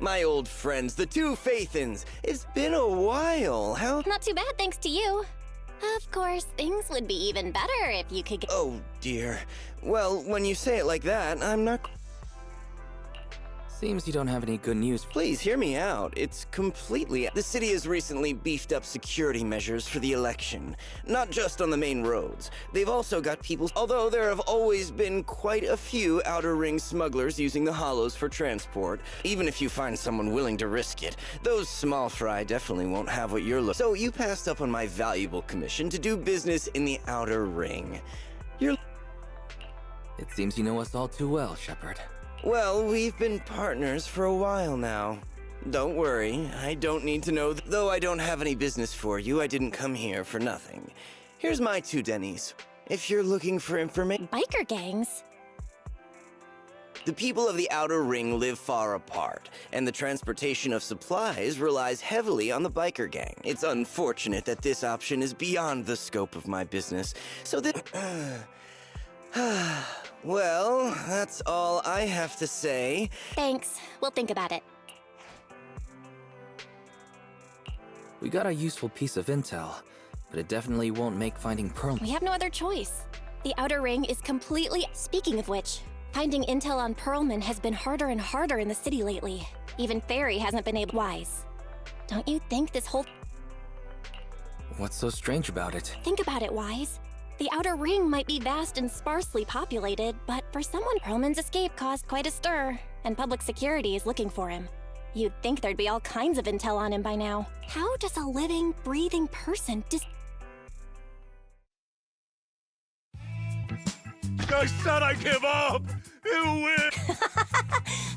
My old friends, the two Faithins. It's been a while. How? Not too bad, thanks to you. Of course, things would be even better if you could get— Oh, dear. Well, when you say it like that, I'm not— Seems you don't have any good news. Please hear me out. It's completely— The city has recently beefed up security measures for the election. Not just on the main roads. They've also got people— Although there have always been quite a few outer ring smugglers using the hollows for transport. Even if you find someone willing to risk it, those small fry definitely won't have what you're looking for. So you passed up on my valuable commission to do business in the outer ring. You're— It seems you know us all too well, Shepard. Well, we've been partners for a while now. Don't worry, I don't need to know. Though I don't have any business for you, I didn't come here for nothing. Here's my 2 Denny's. If you're looking for information— biker gangs. The people of the Outer Ring live far apart, and the transportation of supplies relies heavily on the biker gang. It's unfortunate that this option is beyond the scope of my business, so that— Well, that's all I have to say. Thanks. We'll think about it. We got a useful piece of intel, but it definitely won't make finding Pearl— We have no other choice. The Outer Ring is completely— Speaking of which, finding intel on Pearlman has been harder and harder in the city lately. Even Fairy hasn't been able— Wise. Don't you think this whole— What's so strange about it? Think about it, Wise. The Outer Ring might be vast and sparsely populated, but for someone, Pearlman's escape caused quite a stir, and public security is looking for him. You'd think there'd be all kinds of intel on him by now. How does a living, breathing person I said I give up! You win!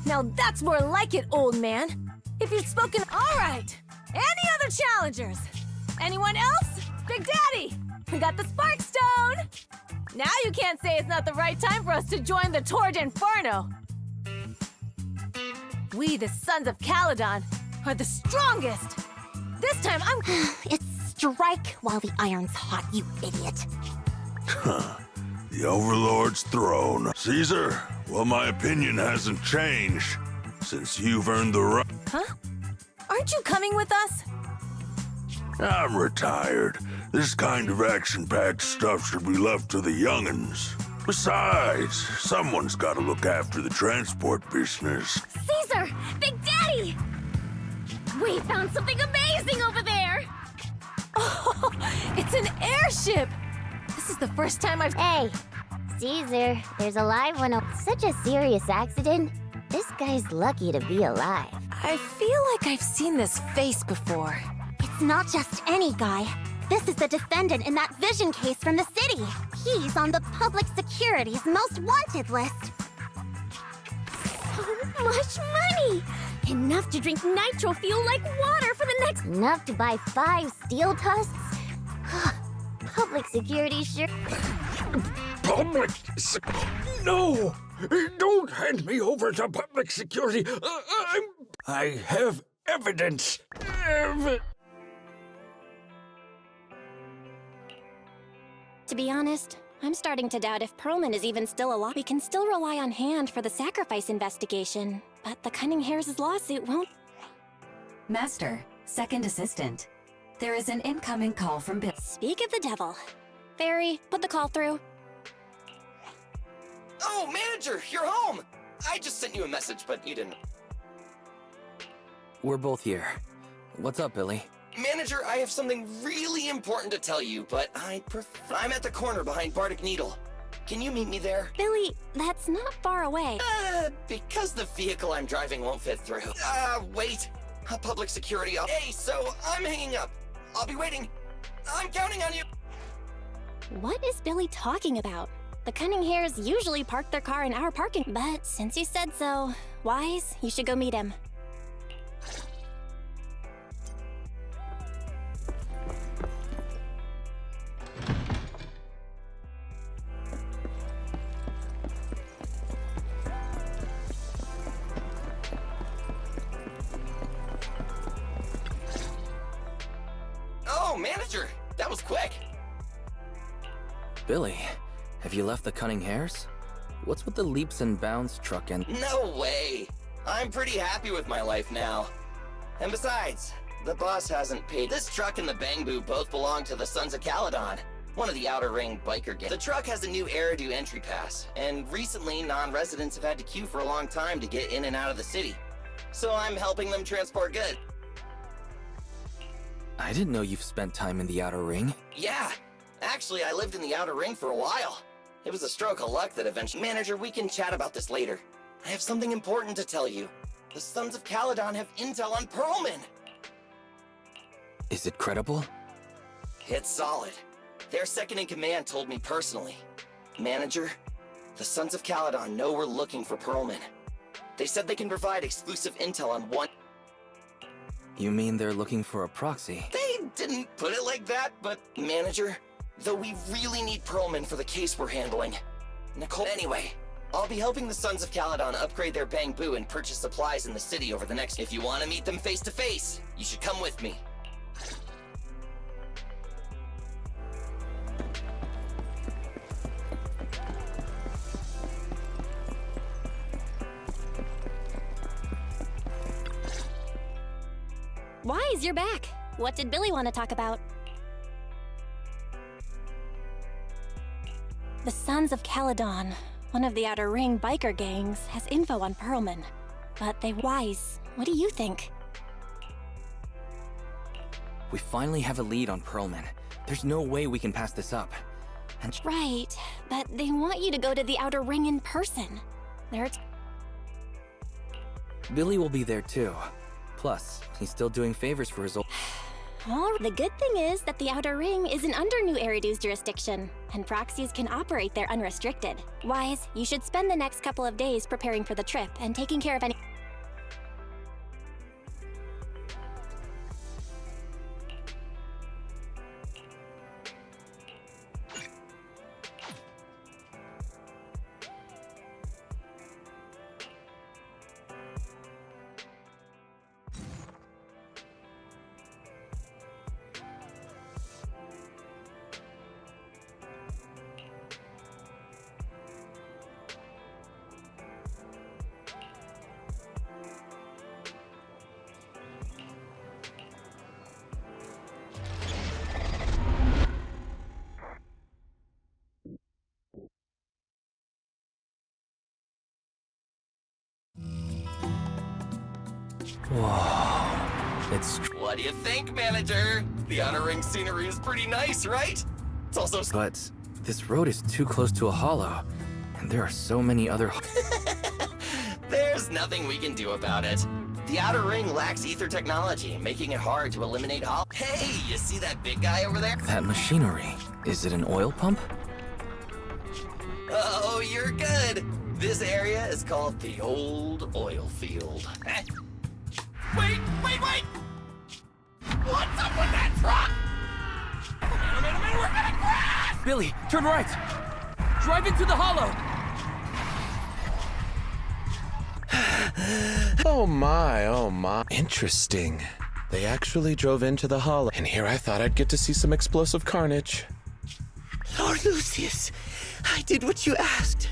Now that's more like it, old man. If you'd spoken— All right! Any other challengers? Anyone else? Big Daddy! We got the Spark Stone! Now you can't say it's not the right time for us to join the Torrid Inferno! We, the Sons of Caledon, are the strongest! This time I'm— It's strike while the iron's hot, you idiot. The Overlord's throne. Caesar, well, my opinion hasn't changed since you've earned the right— Huh? Aren't you coming with us? I'm retired. This kind of action-packed stuff should be left to the young'uns. Besides, someone's got to look after the transport business. Caesar! Big Daddy! We found something amazing over there! Oh, it's an airship! This is the first time I've— Hey, Caesar, there's a live one. Such a serious accident. This guy's lucky to be alive. I feel like I've seen this face before. It's not just any guy. This is the defendant in that vision case from the city. He's on the public security's most wanted list. So much money! Enough to drink nitro fuel like water for the next— Enough to buy 5 steel tusks? Public security sure— Public No! Don't hand me over to public security! I have evidence! To be honest, I'm starting to doubt if Pearlman is even still alive. We can still rely on Hand for the sacrifice investigation, but the Cunninghares' lawsuit won't— Master, second assistant. There is an incoming call from Bill. Speak of the devil. Fairy, put the call through. Oh, manager, you're home! I just sent you a message, but you didn't. We're both here. What's up, Billy? Manager, I have something really important to tell you, but I'm at the corner behind Bardic Needle. Can you meet me there? Billy, that's not far away. Because the vehicle I'm driving won't fit through. Wait. Public security. Hey, so I'm hanging up. I'll be waiting. I'm counting on you. What is Billy talking about? The Cunninghares usually park their car in our parking, but since you said so, Wise, you should go meet him. Oh, manager, that was quick. Billy, have you left the Cunninghares? What's with the leaps and bounds truck and— No way. I'm pretty happy with my life now. And besides, the boss hasn't paid. This truck and the Bangbu both belong to the Sons of Caledon, one of the Outer Ring biker gangs. The truck has a new Eridu entry pass, and recently non-residents have had to queue for a long time to get in and out of the city. So I'm helping them transport goods. I didn't know you've spent time in the Outer Ring. Yeah, actually I lived in the Outer Ring for a while. It was a stroke of luck that eventually— Manager, we can chat about this later. I have something important to tell you. The Sons of Caledon have intel on Pearlman. Is it credible? It's solid. Their second-in-command told me personally. Manager, the Sons of Caledon know we're looking for Pearlman. They said they can provide exclusive intel on one— You mean they're looking for a proxy? They didn't put it like that, but Manager, though we really need Pearlman for the case we're handling. Nicole— Anyway, I'll be helping the Sons of Caledon upgrade their Bangbu and purchase supplies in the city over the next— If you want to meet them face to face, you should come with me. Wise, you're back. What did Billy want to talk about? The Sons of Caledon, one of the Outer Ring biker gangs, has info on Pearlman. But Wise, what do you think? We finally have a lead on Pearlman. There's no way we can pass this up. And Right, but they want you to go to the Outer Ring in person. Billy will be there too. Plus, he's still doing favors for his old— The good thing is that the Outer Ring isn't under New Eridu's jurisdiction, and proxies can operate there unrestricted. Wise, you should spend the next couple of days preparing for the trip and taking care of any— Whoa. It's— What do you think, Manager? The Outer Ring scenery is pretty nice, right? It's also— But this road is too close to a hollow, and there are so many other— There's nothing we can do about it. The Outer Ring lacks ether technology, making it hard to eliminate hollow— Hey, you see that big guy over there? That machinery. Is it an oil pump? Oh, you're good. This area is called the Old Oil Field. Wait! What's up with that truck? Man, we're gonna crash! Billy, turn right! Drive into the hollow! Oh my. Interesting. They actually drove into the hollow, and here I thought I'd get to see some explosive carnage. Lord Lucius, I did what you asked.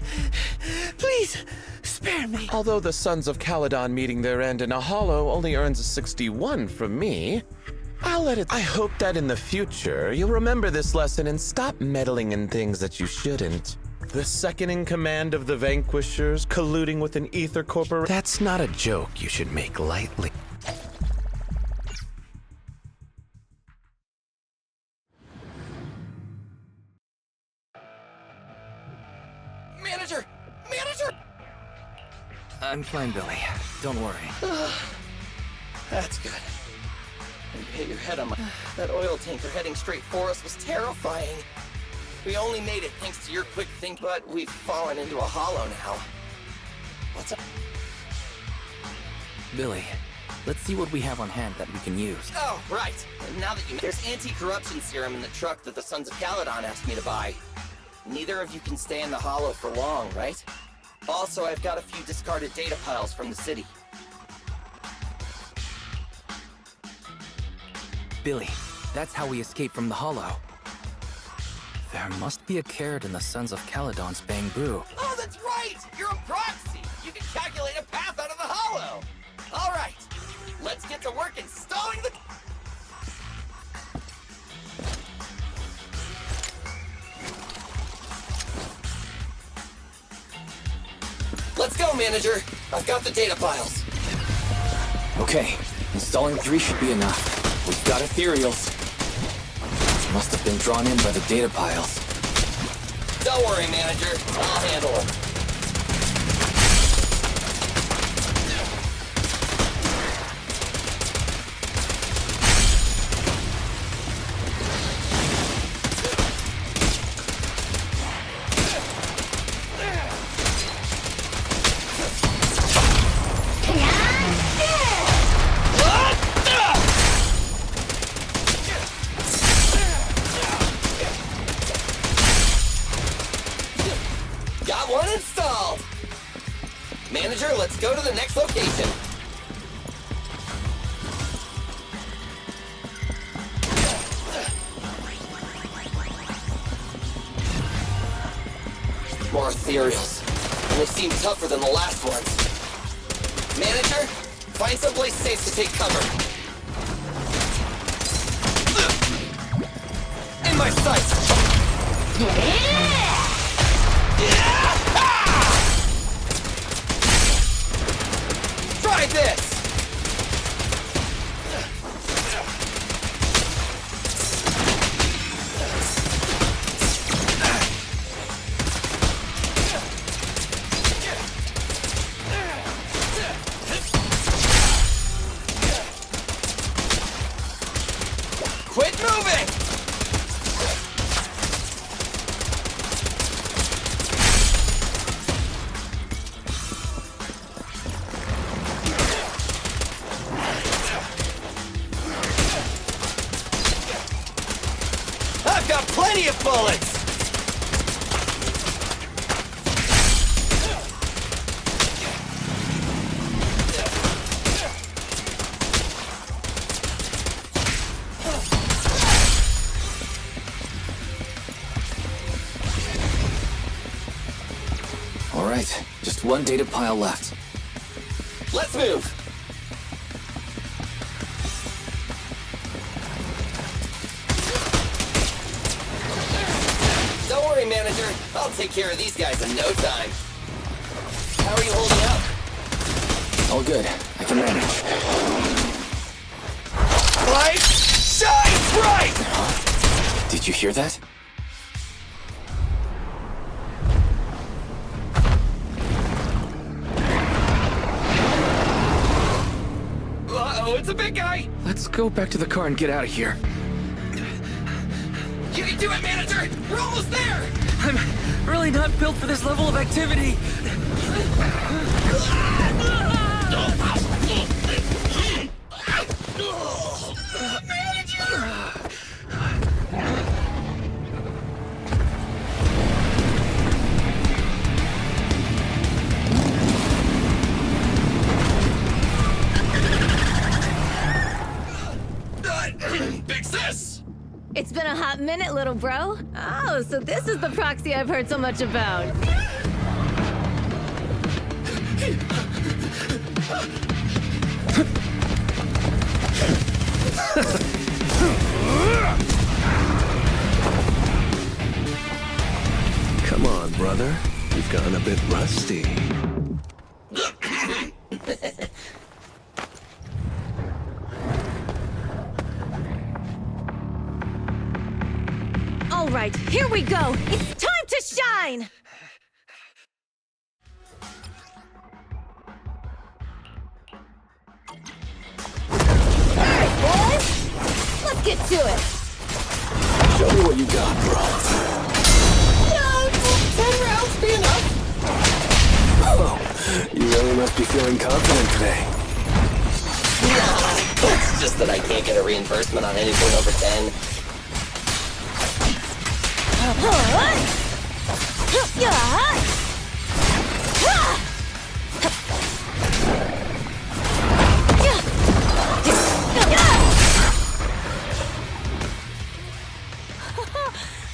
Please, spare me. Although the Sons of Caledon meeting their end in a hollow only earns a 61 from me, I'll let it— I hope that in the future, you'll remember this lesson and stop meddling in things that you shouldn't. The second-in-command of the Vanquishers colluding with an ether corporation— That's not a joke you should make lightly. Manager! I'm fine, Billy. Don't worry. That's good. When you hit your head on that oil tanker heading straight for us was terrifying. We only made it thanks to your quick think, but we've fallen into a hollow now. What's up? Billy, let's see what we have on hand that we can use. Oh, right. And now that there's anti-corruption serum in the truck that the Sons of Caledon asked me to buy. Neither of you can stay in the hollow for long, right? Also, I've got a few discarded data piles from the city. Billy, that's how we escaped from the hollow. There must be a carrot in the Sons of Caledon's Bangbu. Oh, that's right! You're a proxy! You can calculate a path out of the hollow! All right, let's get to work installing the... Let's go, manager. I've got the data files. Okay, installing 3 should be enough. We've got ethereals. Must have been drawn in by the data piles. Don't worry, manager. I'll handle them. Got one installed! Manager, let's go to the next location. More ethereals. And they seem tougher than the last ones. Manager, find someplace safe to take cover. In my sights! Try this! Quit moving! I've got plenty of bullets! All right, just one data pile left. Let's move! Don't worry, manager. I'll take care of these guys in no time. How are you holding up? All good, I can manage. Light shines bright! Did you hear that? Uh-oh, it's a big guy! Let's go back to the car and get out of here. You can do it, manager! We're almost there! I'm really not built for this level of activity. Big sis! It's been a hot minute, little bro. Oh, so this is the proxy I've heard so much about. Come on, brother. You've gotten a bit rusty. All right, here we go. It's time to shine! All right, boys. Let's get to it. Show me what you got, bro. 10 rounds be enough? Oh, you really must be feeling confident today. It's just that I can't get a reimbursement on anything over 10.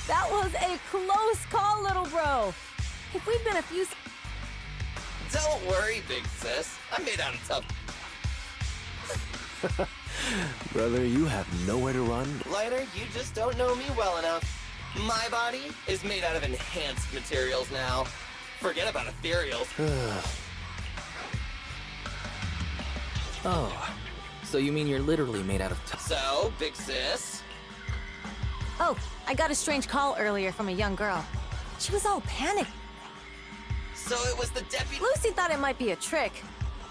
That was a close call, little bro. If we'd been a few... Don't worry, big sis. I'm made out of tough... Brother, you have nowhere to run. Lighter, you just don't know me well enough. My body is made out of enhanced materials now. Forget about ethereals. Oh, so you mean you're literally made out of So, big sis? Oh, I got a strange call earlier from a young girl. She was all panicked. So it was the deputy— Lucy thought it might be a trick,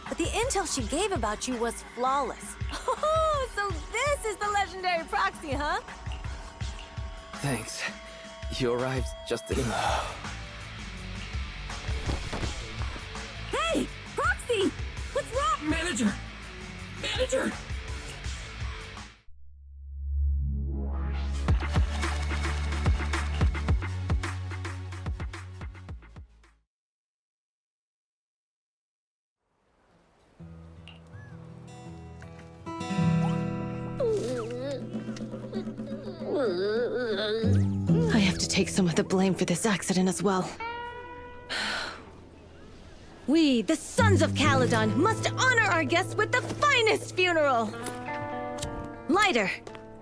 but the intel she gave about you was flawless. Oh, so this is the legendary Proxy, huh? Thanks. You arrived just in. Hey, Proxy! What's wrong? Manager! Manager! I have to take some of the blame for this accident as well. We, the Sons of Caledon, must honor our guests with the finest funeral! Lighter,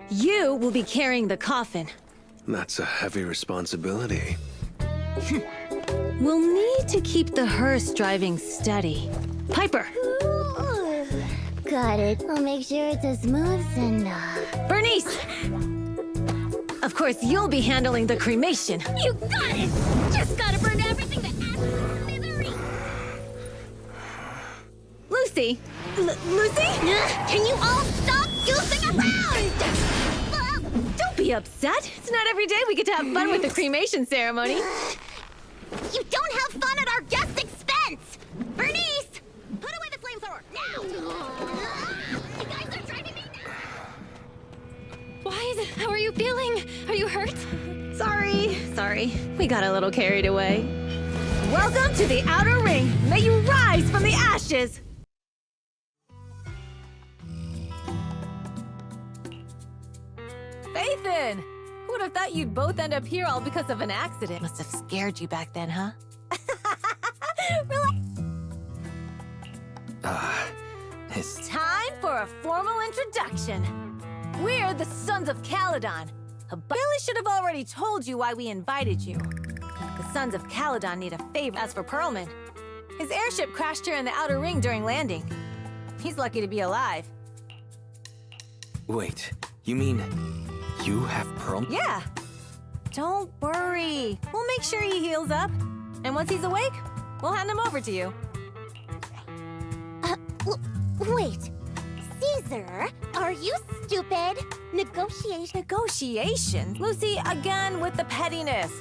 you will be carrying the coffin. That's a heavy responsibility. We'll need to keep the hearse driving steady. Piper! Ooh, got it. I'll make sure it's as smooth and Bernice! Of course, you'll be handling the cremation. You got it! Just gotta burn everything to ashes. Lucy! Lucy? Can you all stop goofing around? Don't be upset. It's not every day we get to have fun with the cremation ceremony. You don't have fun at our guest expense! Bernice! Put away the flamethrower, now! You guys are driving me nuts! How are you feeling? Are you hurt? Sorry. We got a little carried away. Welcome to the Outer Ring. May you rise from the ashes! Faithin! Who would have thought you'd both end up here all because of an accident? Must have scared you back then, huh? It's Time for a formal introduction. We're the Sons of Caledon. Billy should have already told you why we invited you. The Sons of Caledon need a favor. As for Perlman, his airship crashed here in the Outer Ring during landing. He's lucky to be alive. Wait, you mean you have Pearl? Yeah. Don't worry. We'll make sure he heals up. And once he's awake, we'll hand him over to you. Wait. Caesar, are you stupid? Negotiation? Lucy, again with the pettiness.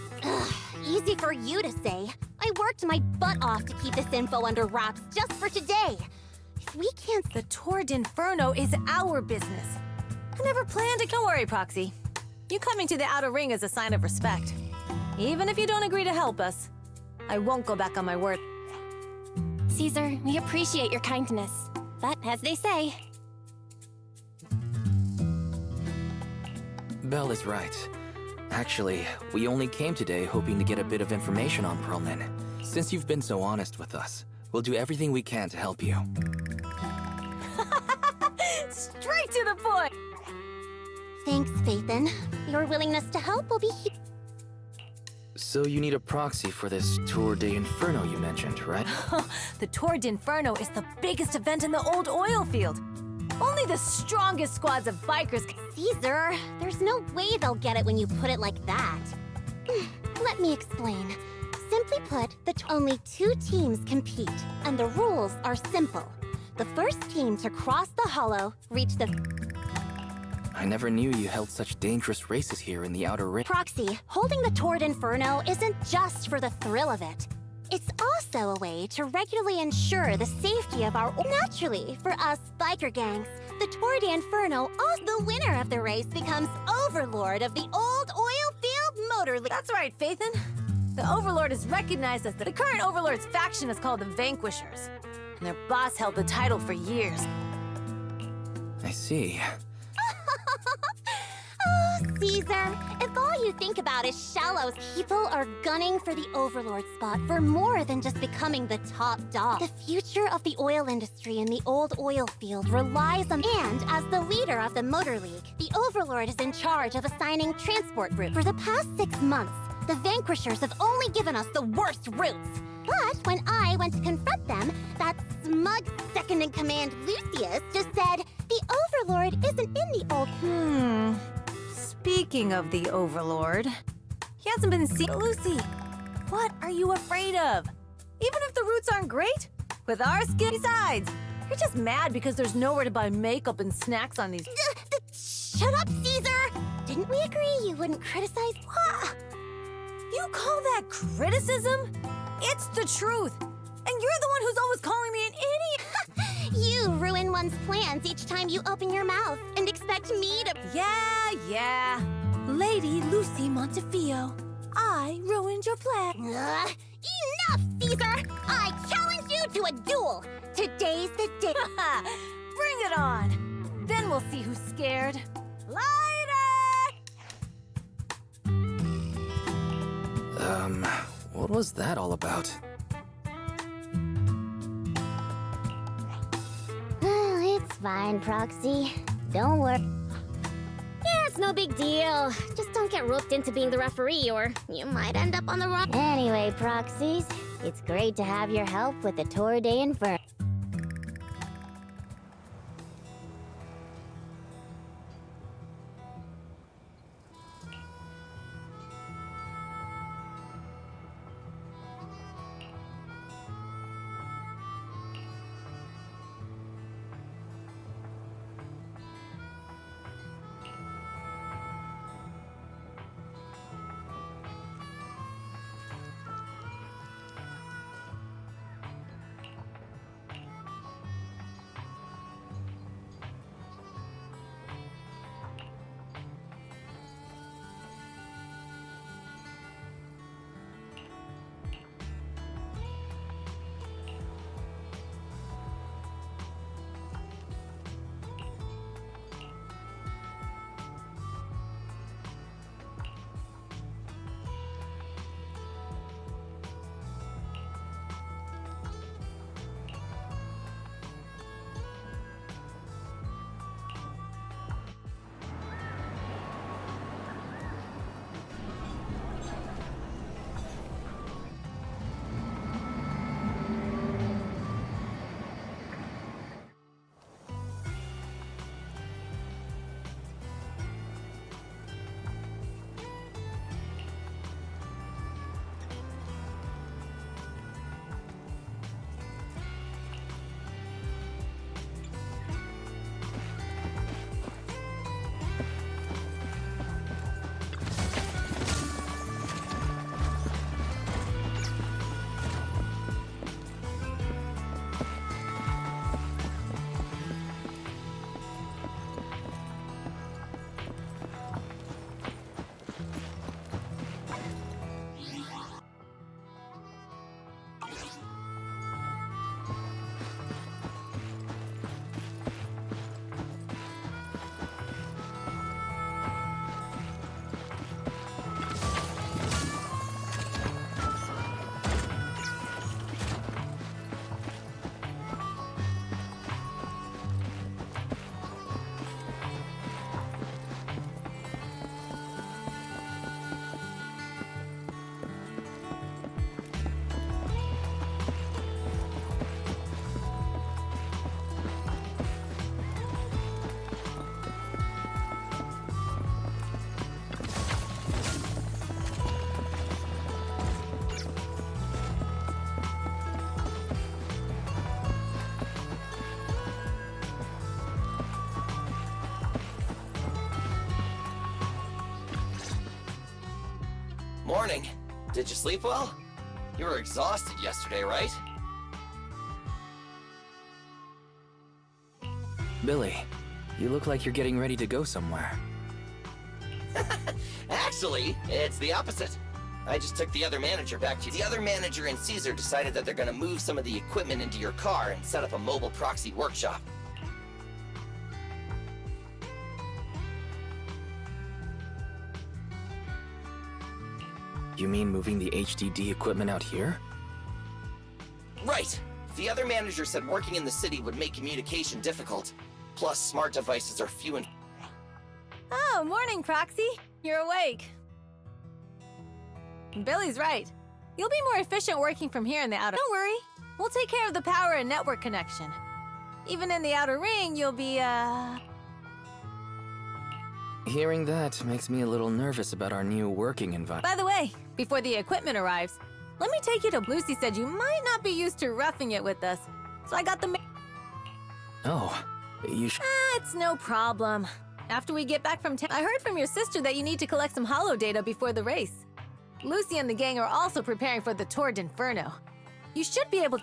Easy for you to say. I worked my butt off to keep this info under wraps just for today. If we can't... The Tour d'Inferno is our business. I never planned to... Don't worry, Proxy. You coming to the Outer Ring is a sign of respect. Even if you don't agree to help us, I won't go back on my word. Caesar, we appreciate your kindness. But as they say, Belle is right. Actually, we only came today hoping to get a bit of information on Perlman. Since you've been so honest with us, we'll do everything we can to help you. Straight to the point! Thanks, Faithin. Your willingness to help will be... So you need a proxy for this Tour d'Inferno you mentioned, right? The Tour d'Inferno is the biggest event in the old oil field. Only the strongest squads of bikers can... Caesar, there's no way they'll get it when you put it like that. Let me explain. Simply put, only 2 teams compete, and the rules are simple. The first team to cross the hollow, reach the... I never knew you held such dangerous races here in the Outer Ring. Proxy, holding the Tour d'Inferno isn't just for the thrill of it. It's also a way to regularly ensure the safety of our... Naturally, for us biker gangs, the Tour d'Inferno, the winner of the race becomes overlord of the old oil field motor league. That's right, Faithin. The Overlord is recognized as the current Overlord's faction is called the Vanquishers. And their boss held the title for years. I see. Oh, Caesar, if all you think about is shallows, people are gunning for the Overlord spot for more than just becoming the top dog. The future of the oil industry in the old oil field relies on, and as the leader of the Motor League, the Overlord is in charge of assigning transport routes. For the past 6 months, the Vanquishers have only given us the worst routes. But when I went to confront them, that smug second-in-command Lucius just said the Overlord isn't in the old... Speaking of the Overlord, he hasn't been seen. Lucy, what are you afraid of? Even if the routes aren't great, with our skin. Besides, you're just mad because there's nowhere to buy makeup and snacks on these. Shut up, Caesar! Didn't we agree you wouldn't criticize... What? You call that criticism? It's the truth. And you're the one who's always calling me an idiot. You ruin one's plans each time you open your mouth and expect me to... Yeah. Lady Lucy Montefiore, I ruined your plan. Enough, Caesar! I challenge you to a duel. Today's the day. Bring it on. Then we'll see who's scared. Lighter! What was that all about? It's fine, Proxy. Don't worry. Yeah, it's no big deal. Just don't get roped into being the referee, or you might end up on the wrong... Anyway, Proxies, it's great to have your help with the Tour de Inferno. Morning. Did you sleep well? You were exhausted yesterday, right? Billy, you look like you're getting ready to go somewhere. Actually, it's the opposite. I just took the other manager back to you. The other manager and Caesar decided that they're gonna move some of the equipment into your car and set up a mobile proxy workshop. You mean moving the HDD equipment out here? Right! The other manager said working in the city would make communication difficult. Plus, smart devices are few and... Oh, morning, Proxy. You're awake. Billy's right. You'll be more efficient working from here in the outer... Don't worry. We'll take care of the power and network connection. Even in the outer ring, you'll be, Hearing that makes me a little nervous about our new working environment. By the way, before the equipment arrives, let me take you to... Lucy said you might not be used to roughing it with us, so I got the... Oh, you should... It's no problem. After we get back from town, I heard from your sister that you need to collect some holo data before the race. Lucy and the gang are also preparing for the Tour d'Inferno. You should be able...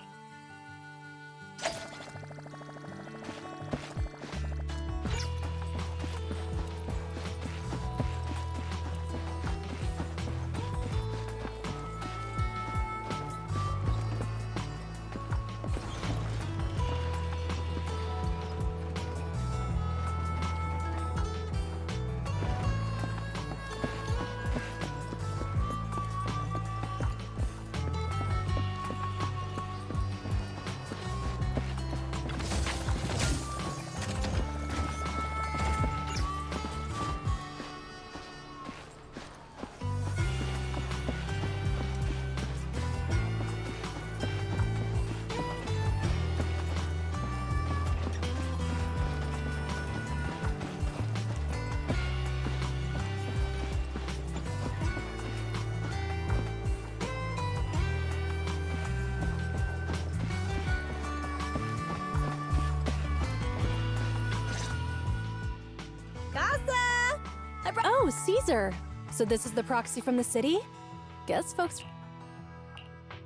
Oh, Caesar! So this is the proxy from the city? Guess folks...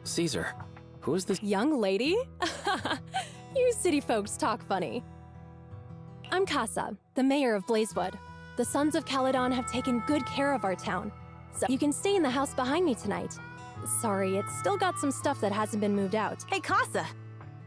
Caesar, who is this young lady? You city folks talk funny. I'm Casa, the mayor of Blazewood. The Sons of Caledon have taken good care of our town, so you can stay in the house behind me tonight. Sorry, it's still got some stuff that hasn't been moved out. Hey, Casa!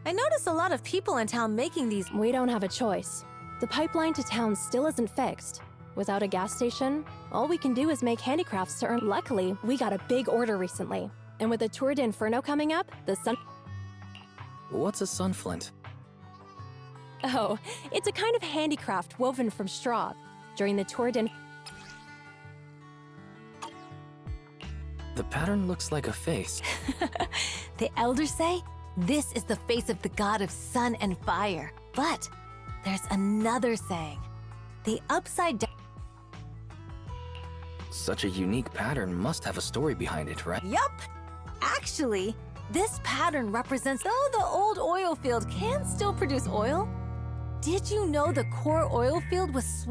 I notice a lot of people in town making these... We don't have a choice. The pipeline to town still isn't fixed. Without a gas station, all we can do is make handicrafts to earn. Luckily, we got a big order recently. And with the Tour d'Inferno coming up, the sun... What's a sunflint? Oh, it's a kind of handicraft woven from straw. During the Tour d'Inferno... The pattern looks like a face. The elders say this is the face of the god of sun and fire. But there's another saying. The upside down... Such a unique pattern must have a story behind it, right? Yup! Actually, this pattern represents... Though the old oil field can still produce oil, did you know the core oil field was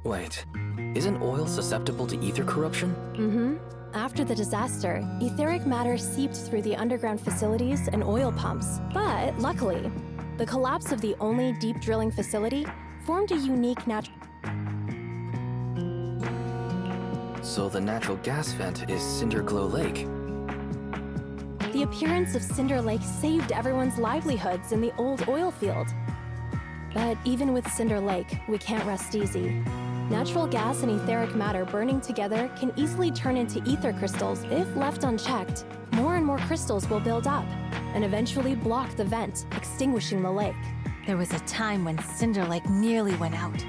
Wait, isn't oil susceptible to ether corruption? Mm-hmm. After the disaster, etheric matter seeped through the underground facilities and oil pumps. But luckily, the collapse of the only deep drilling facility formed a unique natural... So the natural gas vent is Cinderglow Lake. The appearance of Cinder Lake saved everyone's livelihoods in the old oil field. But even with Cinder Lake, we can't rest easy. Natural gas and etheric matter burning together can easily turn into ether crystals. If left unchecked, more and more crystals will build up and eventually block the vent, extinguishing the lake. There was a time when Cinder Lake nearly went out.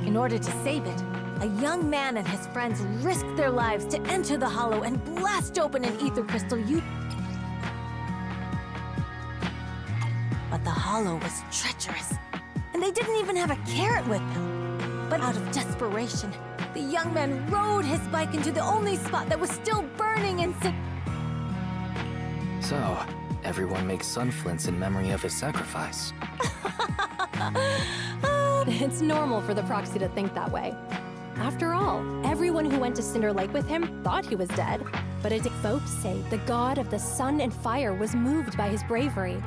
In order to save it, a young man and his friends risked their lives to enter the hollow and blast open an ether crystal. But the hollow was treacherous, and they didn't even have a carrot with them. But out of desperation, the young man rode his bike into the only spot that was still burning and So, everyone makes sunflints in memory of his sacrifice. It's normal for the proxy to think that way. After all, everyone who went to Cinder Lake with him thought he was dead. But folks say the god of the sun and fire was moved by his bravery.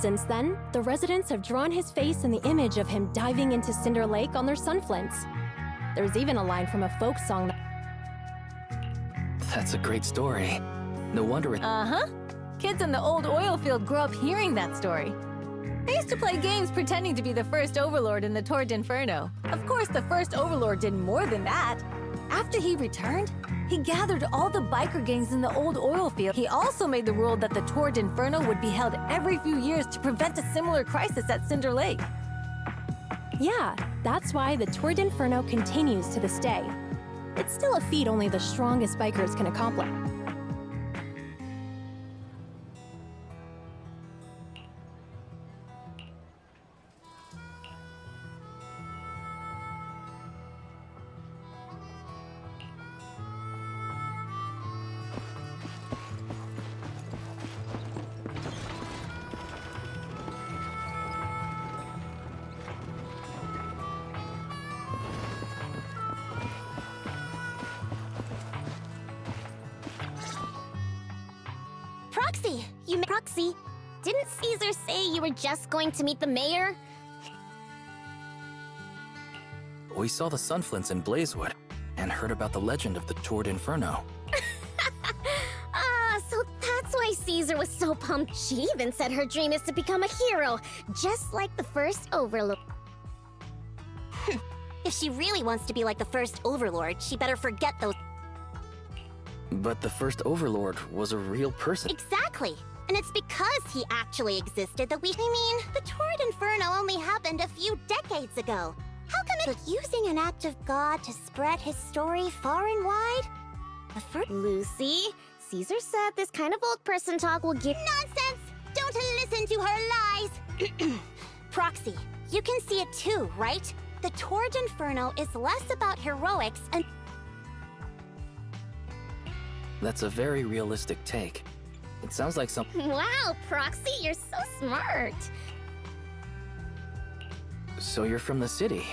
Since then, the residents have drawn his face in the image of him diving into Cinder Lake on their sunflints. There's even a line from a folk song That's a great story. No wonder it... Uh-huh. Kids in the old oil field grew up hearing that story. I used to play games pretending to be the first overlord in the Tour d'Inferno. Of course, the first overlord did more than that. After he returned, He gathered all the biker gangs in the old oil field. He also made the rule that the Torrid Inferno would be held every few years to prevent a similar crisis at Cinder Lake. Yeah, that's why the Torrid Inferno continues to this day. It's still a feat only the strongest bikers can accomplish. Proxy, didn't Caesar say you were just going to meet the mayor? We saw the Sunflints in Blazewood, and heard about the legend of the Torrid Inferno. So that's why Caesar was so pumped. She even said her dream is to become a hero, just like the first Overlord. If she really wants to be like the first Overlord, she better forget those. But the first Overlord was a real person. Exactly! And it's because he actually existed that the Torrid Inferno only happened a few decades ago. How come it's using an act of God to spread his story far and wide? Lucy, Caesar said this kind of old person talk will give— Nonsense! Don't listen to her lies! Proxy, you can see it too, right? The Torrid Inferno is less about heroics and— That's a very realistic take. It sounds like some— Wow, Proxy, you're so smart. So you're from the city.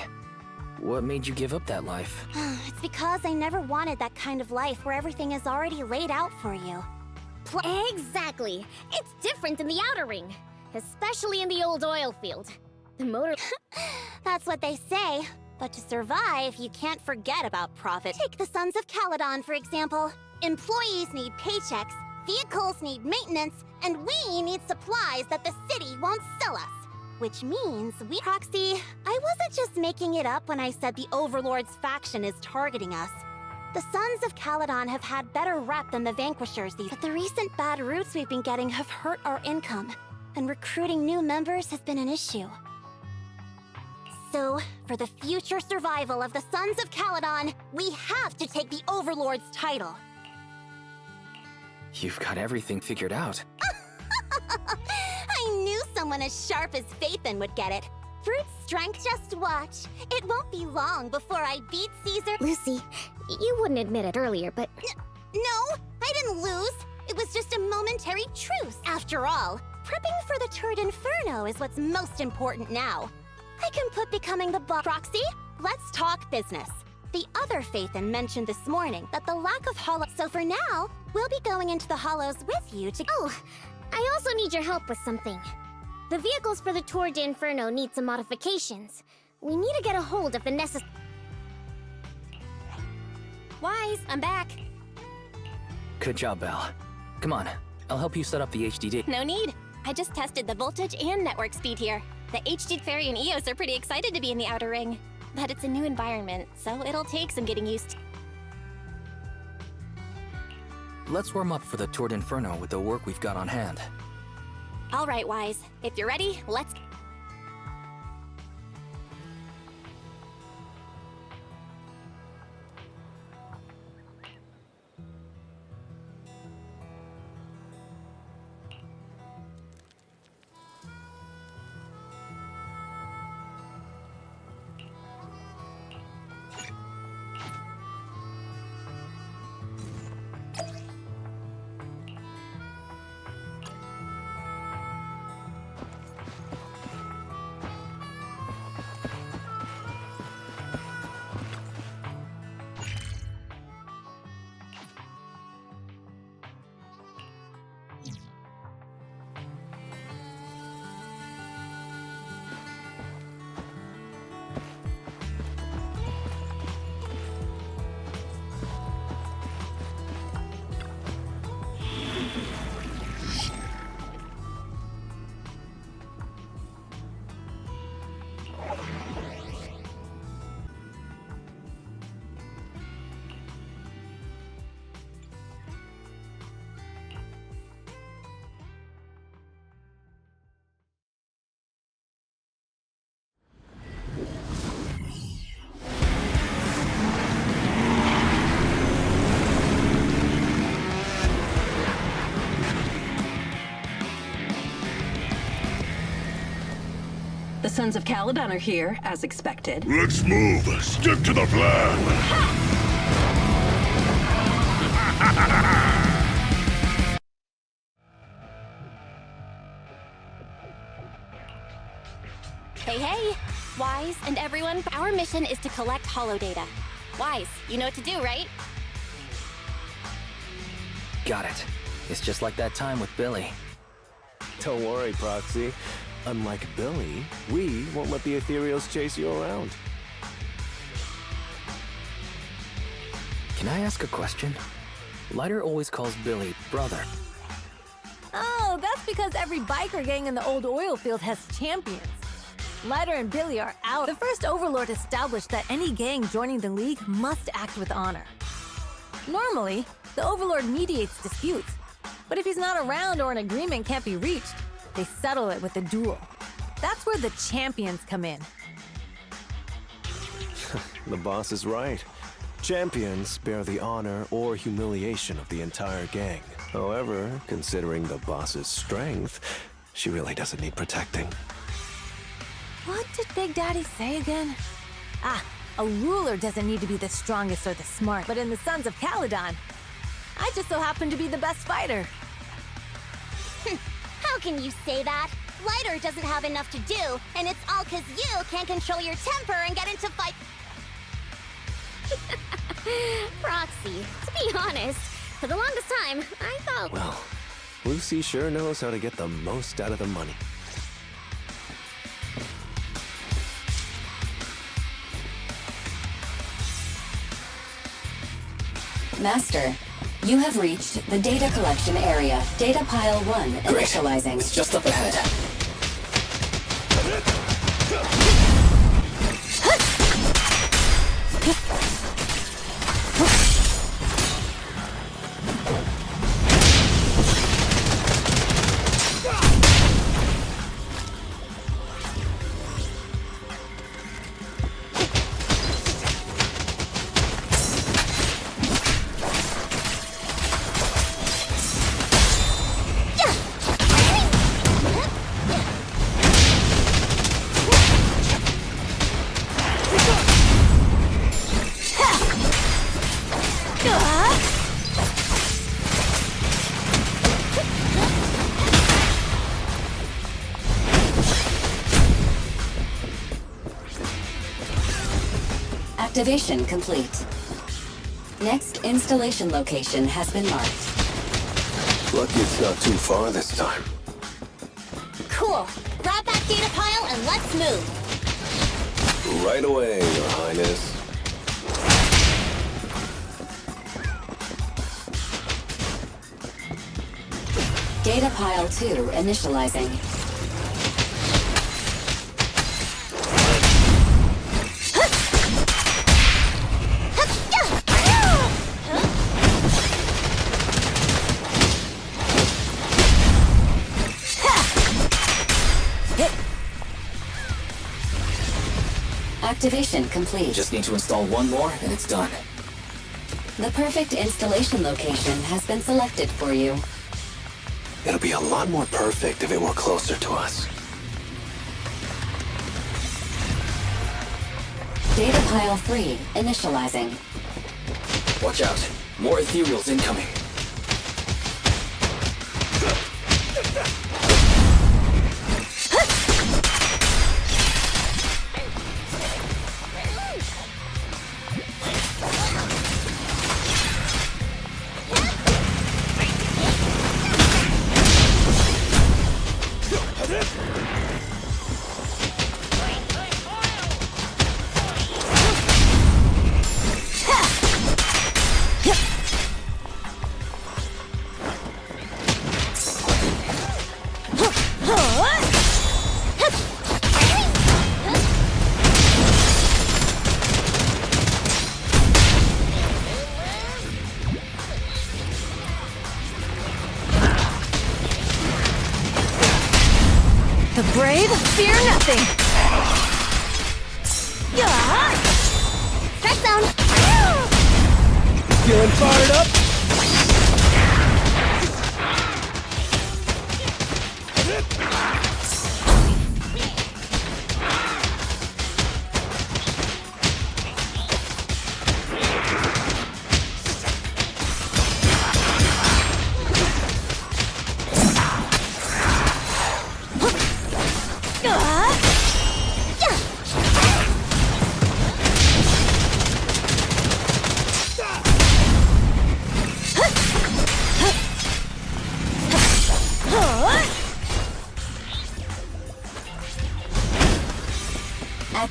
What made you give up that life? It's because I never wanted that kind of life where everything is already laid out for you. Exactly. It's different in the Outer Ring, especially in the old oil field. The motor— That's what they say. But to survive, you can't forget about profit. Take the Sons of Caledon, for example. Employees need paychecks, vehicles need maintenance, and we need supplies that the city won't sell us. Which means Proxy, I wasn't just making it up when I said the Overlord's faction is targeting us. The Sons of Caledon have had better rep than the Vanquishers but the recent bad routes we've been getting have hurt our income, and recruiting new members has been an issue. So, for the future survival of the Sons of Caledon, we have to take the Overlord's title. You've got everything figured out. I knew someone as sharp as Phaethon would get it. Brute strength, just watch. It won't be long before I beat Caesar— Lucy, you wouldn't admit it earlier, but— No, I didn't lose. It was just a momentary truce. After all, prepping for the Torrid Inferno is what's most important now. I can put becoming the Proxy, let's talk business. The other Phaethon mentioned this morning that the lack of hollow— So for now, we'll be going into the hollows with you to— Oh, I also need your help with something. The vehicles for the Torrid Inferno need some modifications. We need to get a hold of the necessary— Wise, I'm back. Good job, Belle. Come on, I'll help you set up the HDD. No need. I just tested the voltage and network speed here. The HD Fairy and Eos are pretty excited to be in the Outer Ring. But it's a new environment, so it'll take some getting used to. Let's warm up for the Torrid Inferno with the work we've got on hand. All right, Wise. If you're ready, let's... Sons of Caledon are here, as expected. Let's move. Stick to the plan. Hey, hey! Wise and everyone, our mission is to collect holodata. Wise, you know what to do, right? Got it. It's just like that time with Billy. Don't worry, Proxy. Unlike Billy, we won't let the ethereals chase you around. Can I ask a question? Lighter always calls Billy brother. Oh, that's because every biker gang in the old oil field has champions. Lighter and Billy are out. The first Overlord established that any gang joining the League must act with honor. Normally, the Overlord mediates disputes, but if he's not around or an agreement can't be reached, they settle it with a duel. That's where the champions come in. The boss is right. Champions bear the honor or humiliation of the entire gang. However, considering the boss's strength, she really doesn't need protecting. What did Big Daddy say again? A ruler doesn't need to be the strongest or the smart, but in the Sons of Caledon, I just so happen to be the best fighter. How can you say that? Lighter doesn't have enough to do, and it's all 'cause you can't control your temper and get into fight. Proxy, to be honest, for the longest time, I thought... Well, Lucy sure knows how to get the most out of the money. Master, you have reached the data collection area. Data pile 1 initializing. It's just up ahead. Activation complete. Next installation location has been marked. Lucky it's not too far this time. Cool. Grab that data pile and let's move. Right away, Your Highness. Data pile 2 initializing. Activation complete. Just need to install one more and it's done. The perfect installation location has been selected for you. It'll be a lot more perfect if it were closer to us. Data pile 3 initializing. Watch out. More ethereals incoming. The brave fear nothing. Strike zone. Feeling fired up?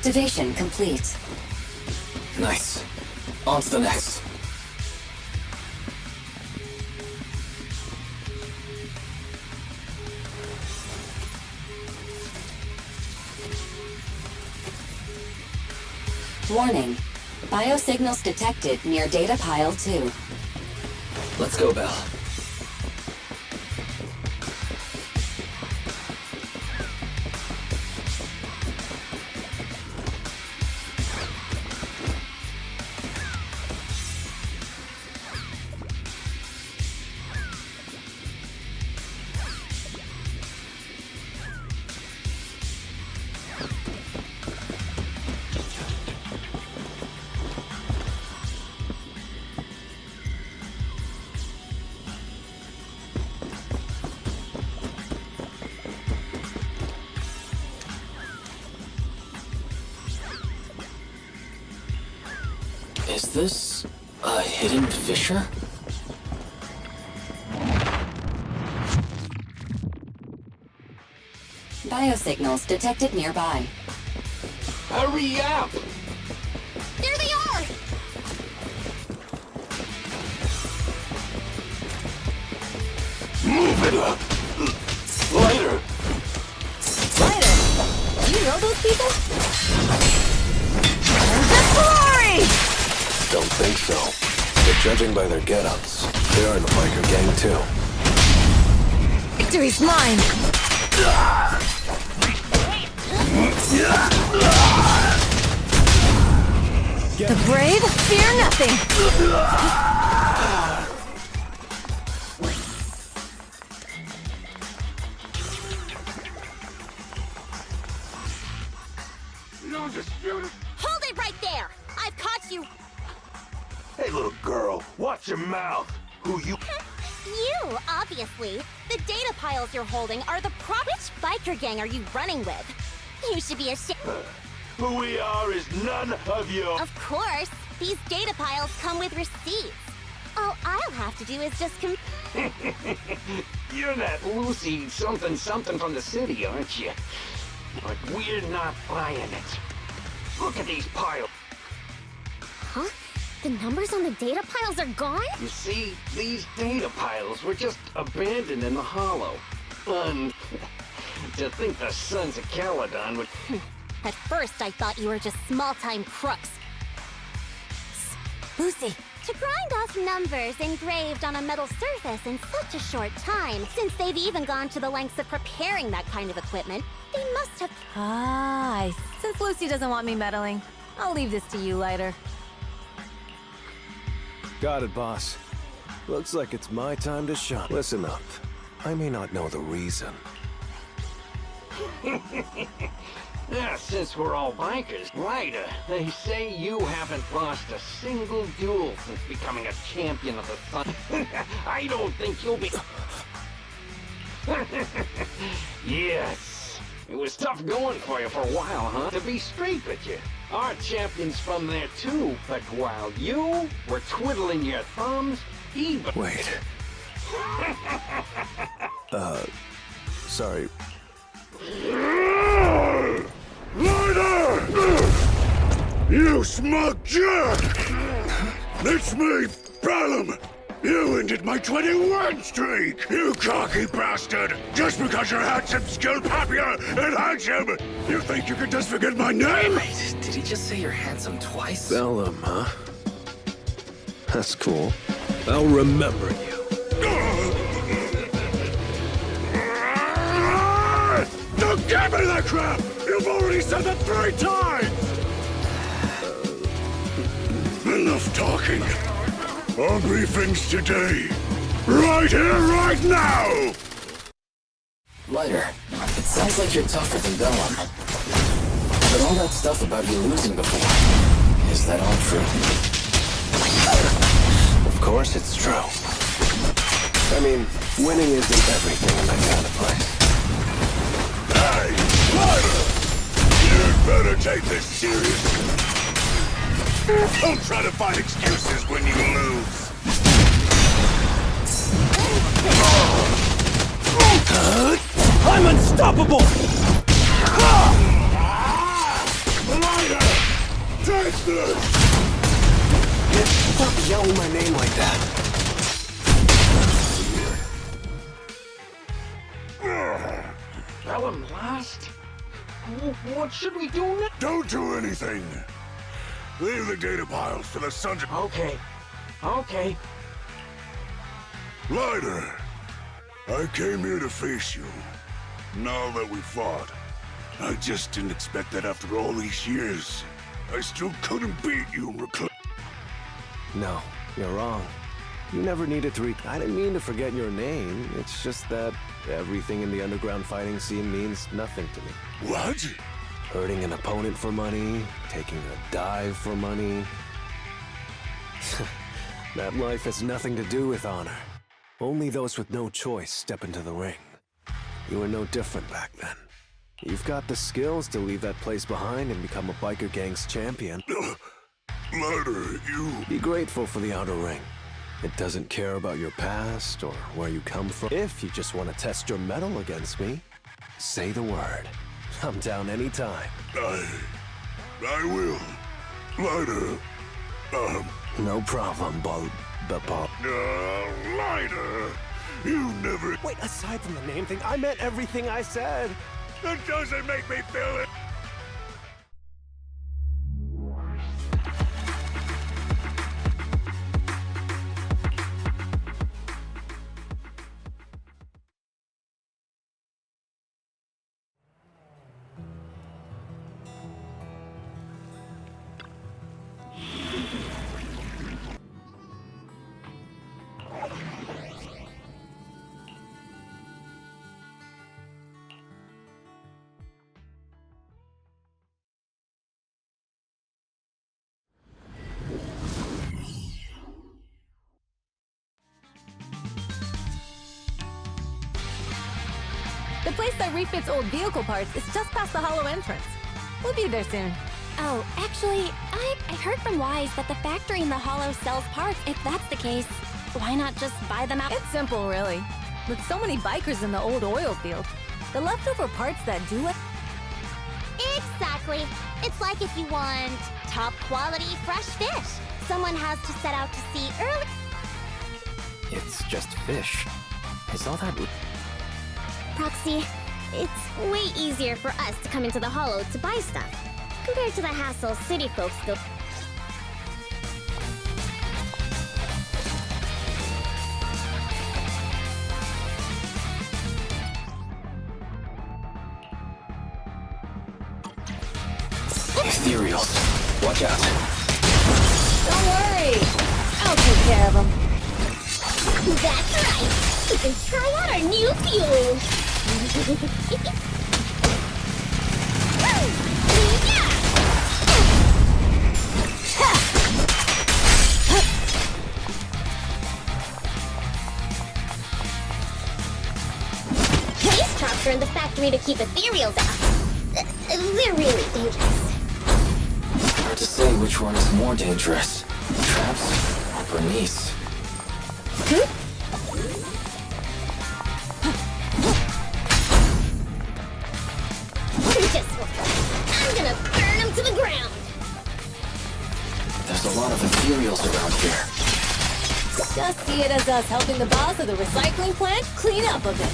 Activation complete. Nice. On to the next. Warning. Biosignals detected near Data Pile 2. Let's go, Belle. Is this a hidden fissure? Biosignals detected nearby. Hurry up! There they are! Move it up! Lighter! Lighter! You know those people? The glory! Don't think so. But judging by their get-ups, they're in the biker gang too. Victory's mine! The brave fear nothing! No dispute. Hold it right there! I've caught you! Hey, little girl, watch your mouth. Who you? You, obviously. The data piles you're holding are the Which biker gang are you running with? You should be ashamed. Who we are is none of your. Of course. These data piles come with receipts. All I'll have to do is just You're that Lucy something from the city, aren't you? But we're not buying it. Look at these piles. Huh? The numbers on the data piles are gone? You see, these data piles were just abandoned in the hollow. And to think the Sons of Caledon would... At first, I thought you were just small-time crooks. Lucy! To grind off numbers engraved on a metal surface in such a short time, since they've even gone to the lengths of preparing that kind of equipment, they must have... Since Lucy doesn't want me meddling, I'll leave this to you, Lighter. Got it, boss. Looks like it's my time to shine. Listen up. I may not know the reason. Since we're all bikers, Ryder, they say you haven't lost a single duel since becoming a champion of the Sun. I don't think you'll be... Yes. It was tough going for you for a while, huh? To be straight with you. Our champion's from there too, but while you were twiddling your thumbs, even... Wait. Sorry. Ryder! You smug jerk! It's me, Bellum! You ended my 21 streak, you cocky bastard! Just because you're handsome, skilled, happier, and handsome! You think you can just forget my name? Wait, did he just say you're handsome twice? Bellum, huh? That's cool. I'll remember you. Don't give me that crap! You've already said that 3 times! Enough talking. Our briefings today. Right here, right now! Lighter, it sounds like you're tougher than Bellum. But all that stuff about you losing before, is that all true? Of course it's true. I mean, winning isn't everything in that kind of place. Hey, Ryder! You'd better take this seriously. Don't try to find excuses when you lose. I'm unstoppable! Ryder! Take this! Stop yelling my name like that. Tell him last? What should we do now? Don't do anything. Leave the data piles to the sons of... Okay. Okay. Lighter, I came here to face you. Now that we fought, I just didn't expect that after all these years, I still couldn't beat you, No, you're wrong. You never needed to I didn't mean to forget your name. It's just that everything in the underground fighting scene means nothing to me. What? Hurting an opponent for money, taking a dive for money. That life has nothing to do with honor. Only those with no choice step into the ring. You were no different back then. You've got the skills to leave that place behind and become a biker gang's champion. Lighter, you... Be grateful for the outer ring. It doesn't care about your past or where you come from. If you just want to test your mettle against me, say the word. I'm down anytime. I will. Lighter, No problem, Bob. Lighter, you never... Wait, aside from the name thing, I meant everything I said. That doesn't make me feel it. The place that refits old vehicle parts is just past the hollow entrance. We'll be there soon. Oh, actually, I heard from Wise that the factory in the hollow sells parts. If that's the case, why not just buy them out? It's simple, really. With so many bikers in the old oil field, the leftover parts that do it... Exactly. It's like if you want top quality fresh fish. Someone has to set out to sea early. It's just fish. Is all that... Proxy, it's way easier for us to come into the hollow to buy stuff, compared to the hassle city folks go. Ethereals. Watch out. Don't worry! I'll take care of them. That's right! We can try out our new fuel! Case traps are in the factory to keep ethereals out. They're really dangerous. Hard to say which one is more dangerous. Traps or Bernice. I'm gonna burn them to the ground! There's a lot of ethereals around here. Just see it as us helping the boss of the recycling plant clean up a bit.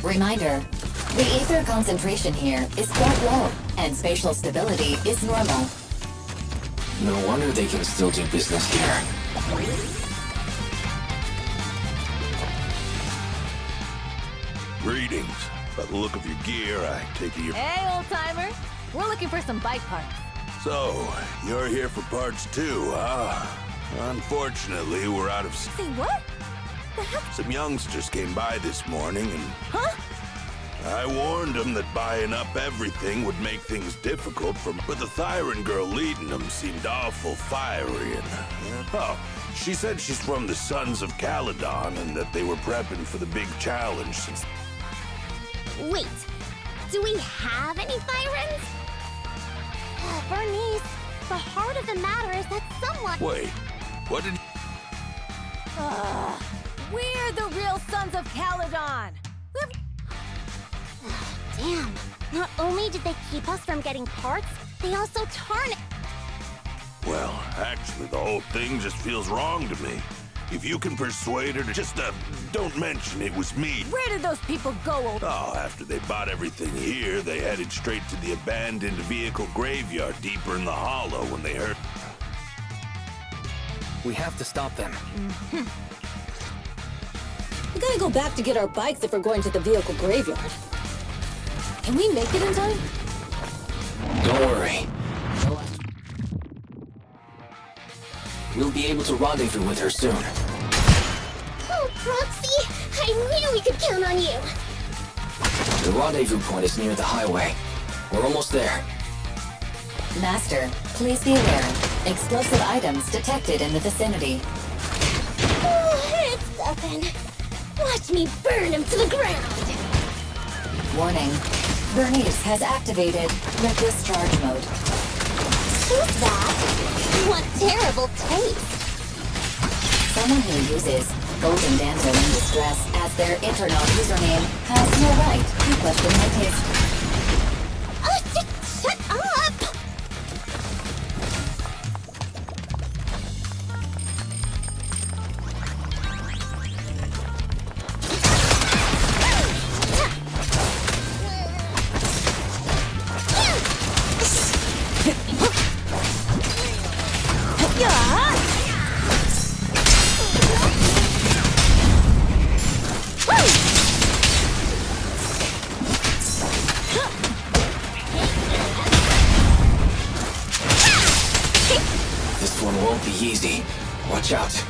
Reminder, the ether concentration here is quite low, and spatial stability is normal. No wonder they can still do business here. Greetings. By the look of your gear, I take it you're... Hey, old-timer. We're looking for some bike parts. So, you're here for parts too, huh? Unfortunately, we're out of... Say what? The heck? Some youngsters came by this morning and... Huh? I warned them that buying up everything would make things difficult for me, but the Thyran girl leading them seemed awful fiery and... Oh, she said she's from the Sons of Caledon and that they were prepping for the big challenge since... Wait, do we have any Thyrans? Bernice, the heart of the matter is that someone... Wait, what did... We're the real Sons of Caledon! Damn, not only did they keep us from getting parts, they also tarnished... Well, actually, the whole thing just feels wrong to me. If you can persuade her to just, don't mention it was me. Where did those people go? Oh, after they bought everything here, they headed straight to the abandoned vehicle graveyard deeper in the hollow when they heard... We have to stop them. We gotta go back to get our bikes if we're going to the vehicle graveyard. Can we make it in time? Don't worry. We'll be able to rendezvous with her soon. Oh, Proxy! I knew we could count on you! The rendezvous point is near the highway. We're almost there. Master, please be aware. Explosive items detected in the vicinity. Oh, it's nothing. Watch me burn him to the ground! Warning. Bernice has activated reckless charge mode. Who's that? What terrible taste! Someone who uses Golden Damsel in Distress as their internal username has no right to question my taste. Shut up! This one won't be easy. Watch out.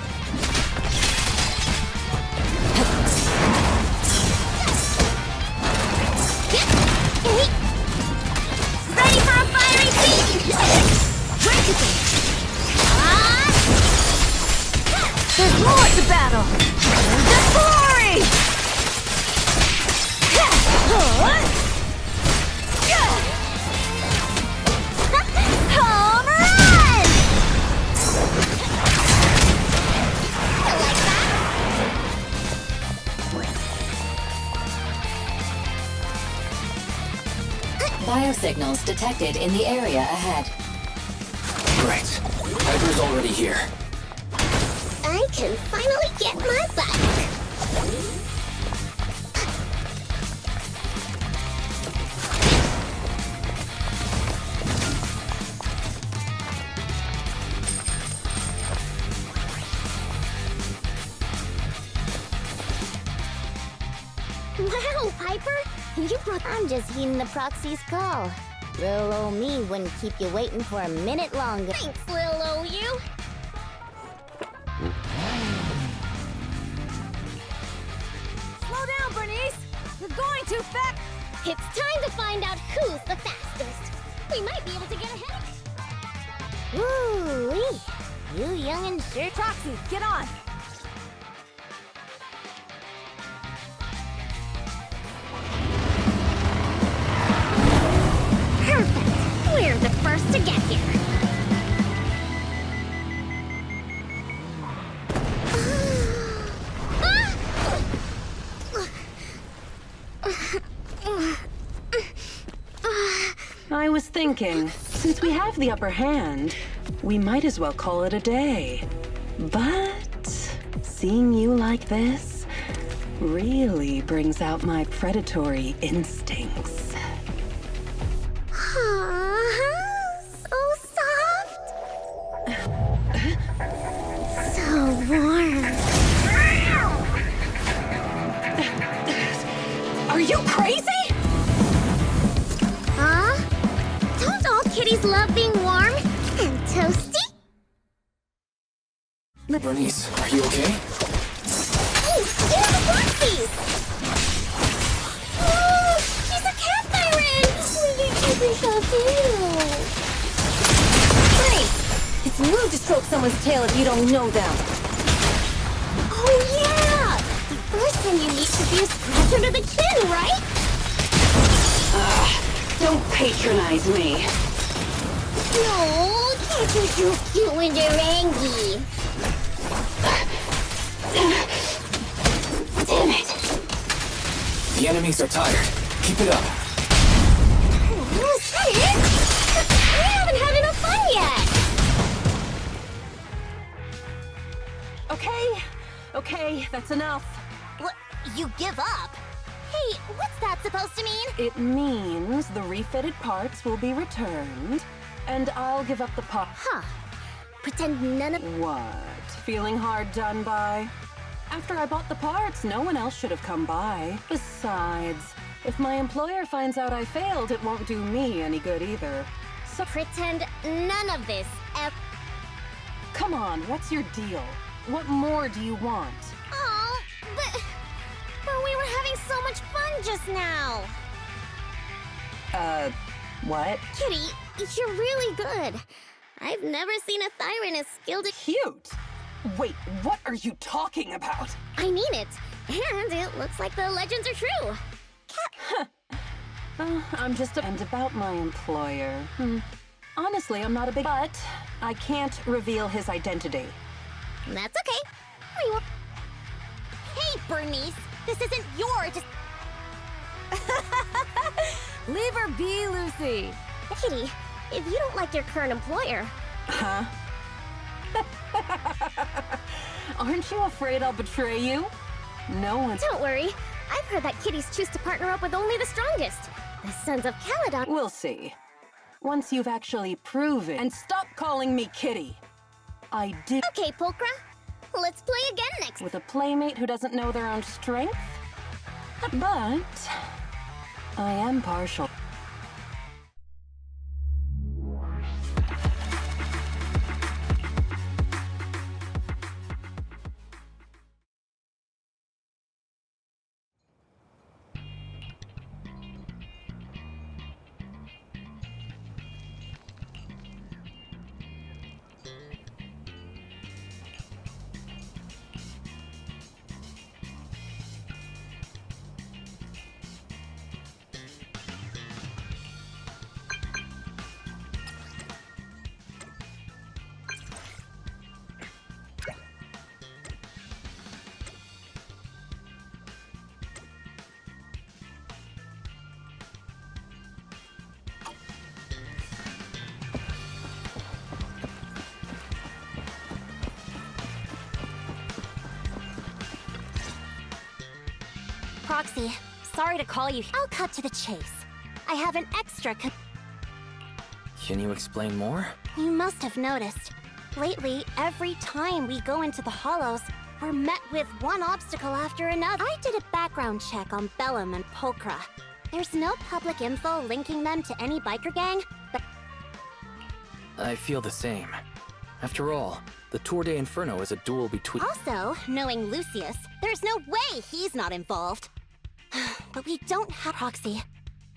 Ready for a fiery feast! There's more to battle! The glory! Home run! Biosignals detected in the area ahead. Great. Piper's already here. I can finally get my bike. Wow, Piper! I'm just heeding the proxy's call. Little old me wouldn't keep you waiting for a minute longer. Thanks, little old you! Slow down, Bernice! You're going too fast! It's time to find out who's the fastest. We might be able to get ahead. Ooh-wee! You youngin' sure... Proxy, get on! Perfect! We're the first to get here. I was thinking, since we have the upper hand, we might as well call it a day. But seeing you like this really brings out my predatory instincts. So soft. So warm. Are you crazy? Huh? kitties love being warm and toasty? Bernice, are you okay? Hey, get the boxies! Oh, she's a cat siren! We get every shot too. Bernice! It's rude to stroke someone's tail if you don't know them. Oh yeah! The first thing you need to do is scratch under the chin, right? Don't patronize me. No, cats are so cute when they're angry. Damn it. The enemies are tired. Keep it up. Oh, is that it? We haven't had enough fun yet! Okay, that's enough. What? You give up? Hey, what's that supposed to mean? It means the refitted parts will be returned, and I'll give up the pot. Huh. Pretend none of... What? Feeling hard done by? After I bought the parts, no one else should have come by. Besides, if my employer finds out I failed, it won't do me any good either. So Pretend none of this ever... come on, what's your deal? What more do you want? Oh, but we were having so much fun just now. What? Kitty, you're really good. I've never seen a Thyran as skilled as... Cute? Wait, what are you talking about? I mean it. And it looks like the legends are true. I'm just and about my employer. Honestly, I'm not a big... But I can't reveal his identity. That's okay. We will... Hey, Bernice. This isn't yours. Leave her be, Lucy. Kitty, if you don't like your current employer... Huh? Aren't you afraid I'll betray you? No one... Don't worry. I've heard that kitties choose to partner up with only the strongest. The Sons of Caledon... We'll see. Once you've actually proven... And stop calling me Kitty. I did... Okay, Pulchra. Let's play again next... With a playmate who doesn't know their own strength? But... I am partial. Proxy, sorry to call you. I'll cut to the chase. I have an extra Can you explain more? You must have noticed. Lately, every time we go into the Hollows, we're met with one obstacle after another. I did a background check on Bellum and Pulchra. There's no public info linking them to any biker gang, but... I feel the same. After all, the Tour de Inferno is a duel between... Also, knowing Lucius, there's no way he's not involved. But we don't have Proxy.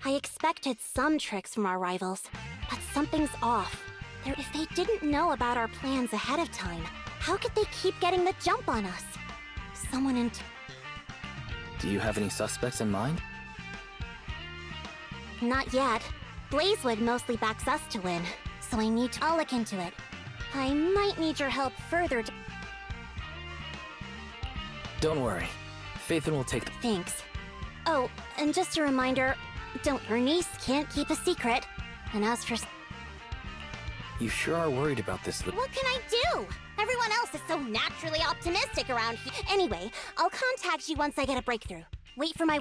I expected some tricks from our rivals, but something's off. If they didn't know about our plans ahead of time, how could they keep getting the jump on us? Someone in... Do you have any suspects in mind? Not yet. Blazewood mostly backs us to win, so I need to... I'll look into it. I might need your help further to... Don't worry. Phaethon will take the... Thanks. Oh, and just a reminder, Bernice can't keep a secret. And as for... You sure are worried about this. What can I do? Everyone else is so naturally optimistic around here. Anyway, I'll contact you once I get a breakthrough. Wait for my...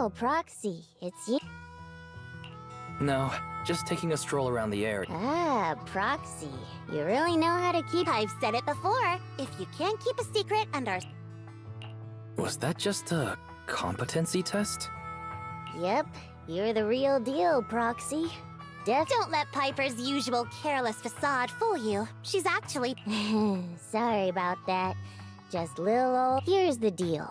Oh, Proxy, it's you. No, just taking a stroll around the area. Ah, Proxy. You really know how to keep... I've said it before. If you can't keep a secret and are... Was that just a competency test? Yep, you're the real deal, Proxy. Don't let Piper's usual careless facade fool you. She's actually... Sorry about that. Just little old... Here's the deal.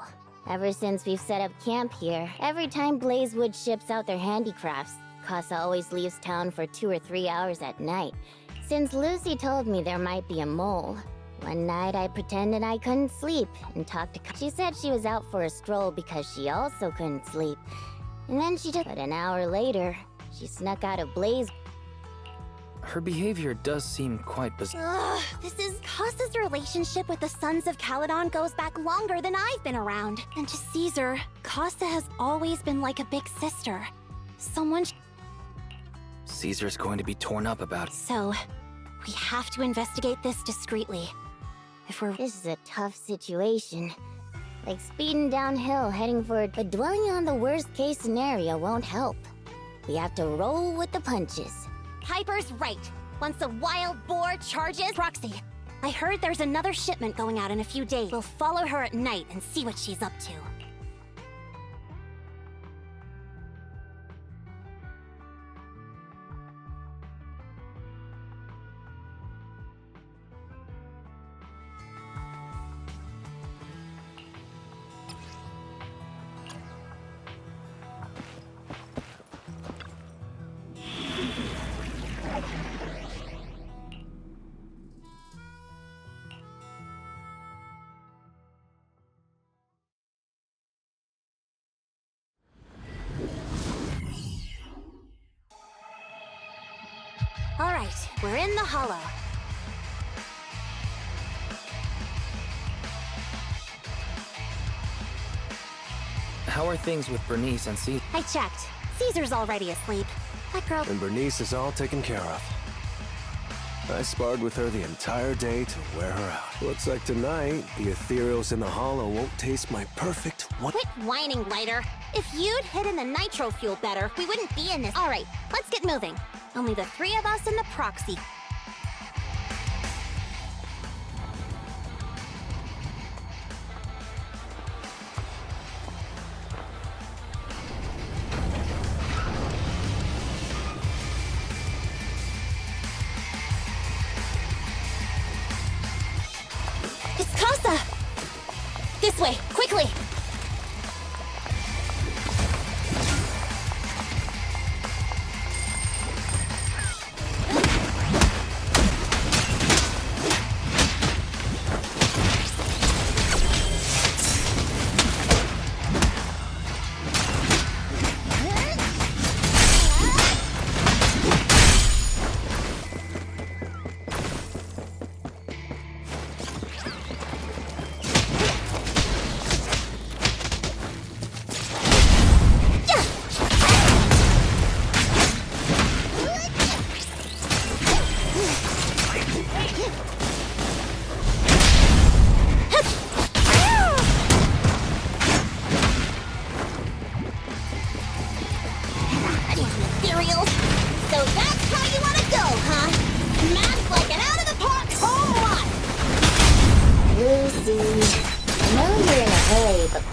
Ever since we've set up camp here, every time Blazewood ships out their handicrafts, Casa always leaves town for 2 or 3 hours at night. Since Lucy told me there might be a mole, one night I pretended I couldn't sleep and talked to... She said she was out for a stroll because she also couldn't sleep. And then she took... But an hour later, she snuck out of Blaze... Her behavior does seem quite bizarre. Ugh, this is... Casa's relationship with the Sons of Caledon goes back longer than I've been around. And to Caesar, Casa has always been like a big sister. Someone... Caesar's going to be torn up about it. So, we have to investigate this discreetly. If we're... This is a tough situation. Like speeding downhill heading for it, but dwelling on the worst case scenario won't help. We have to roll with the punches. Piper's right. Once a wild boar charges... Proxy, I heard there's another shipment going out in a few days. We'll follow her at night and see what she's up to. All right, we're in the hollow. How are things with Bernice and Caesar? I checked. Caesar's already asleep. That girl... And Bernice is all taken care of. I sparred with her the entire day to wear her out. Looks like tonight, the ethereals in the hollow won't taste my perfect one. Quit whining, Lighter. If you'd hidden the nitro fuel better, we wouldn't be in this. All right, let's get moving. Only the 3 of us and the Proxy. It's Casa! This way, quickly!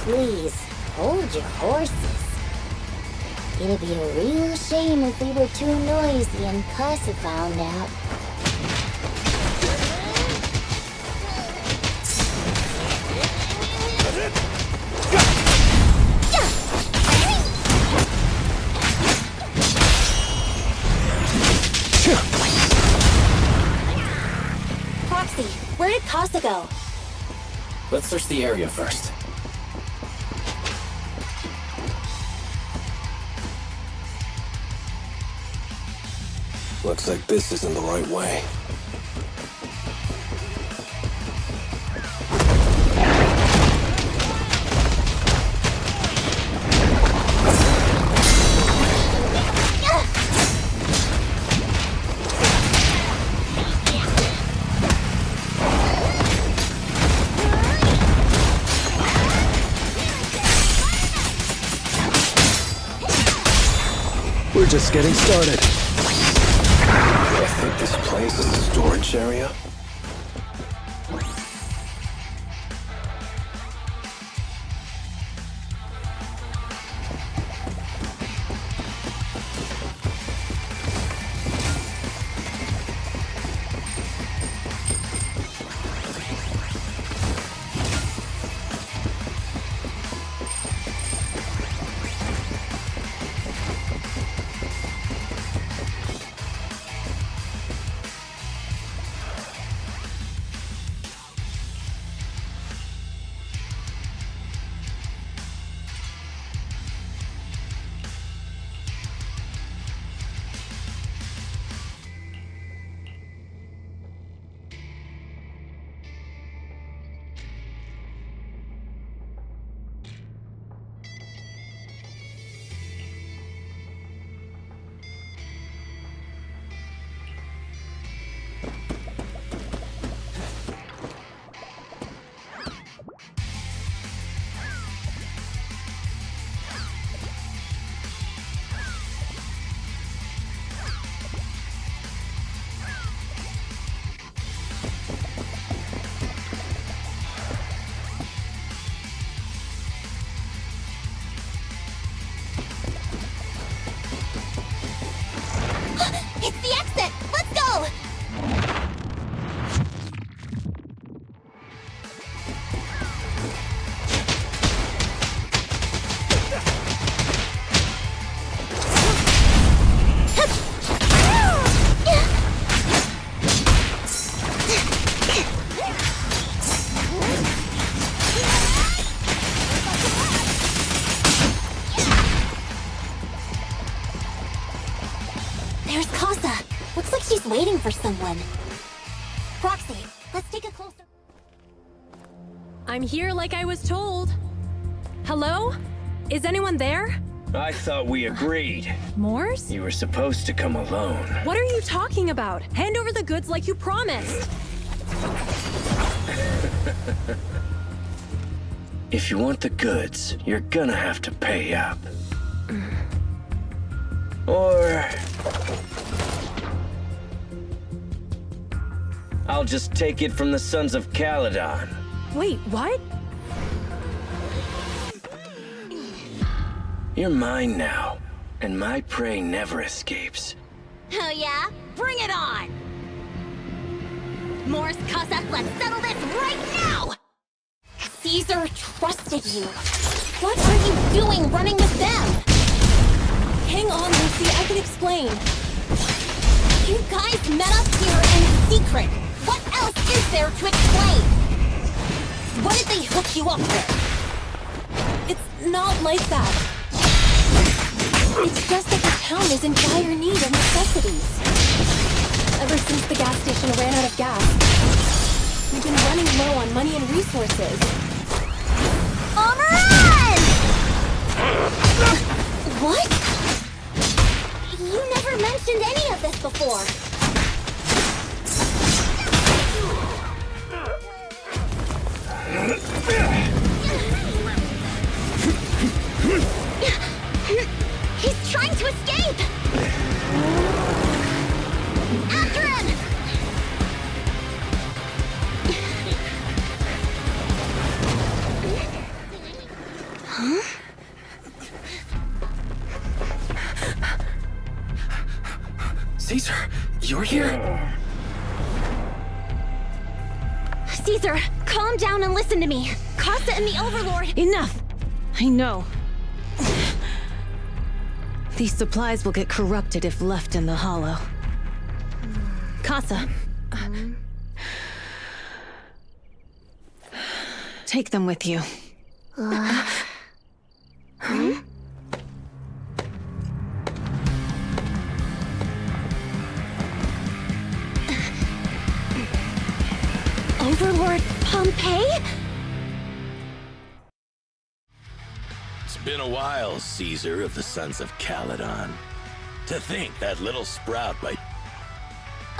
Please, hold your horses. It'd be a real shame if we were too noisy and Casa found out. Proxy, where did Casa go? Let's search the area first. Looks like this isn't the right way. just getting started. I think this place is a storage area. It's the exit! Let's go! There's Casa. Looks like she's waiting for someone. Roxy, let's take a closer... I'm here like I was told. Hello? Is anyone there? I thought we agreed. Morse? You were supposed to come alone. What are you talking about? Hand over the goods like you promised. If you want the goods, you're gonna have to pay up. Or... I'll just take it from the Sons of Caledon. Wait, what? You're mine now, and my prey never escapes. Oh yeah? Bring it on! Morse, Casa, let's settle this right now! Caesar trusted you. What are you doing running with them? Hang on, Lucy, I can explain. You guys met up here in secret. What else is there to explain? What did they hook you up with? It's not like that. It's just that the town is in dire need of necessities. Ever since the gas station ran out of gas, we've been running low on money and resources. Amaran! What? You never mentioned any of this before. He's trying to escape! After him! Huh? Caesar, you're here? Caesar, calm down and listen to me. Casa and the Overlord... Enough! I know. These supplies will get corrupted if left in the hollow. Casa. Take them with you. Overlord Pompeii? It's been a while, Caesar of the Sons of Caledon. To think that little sprout by...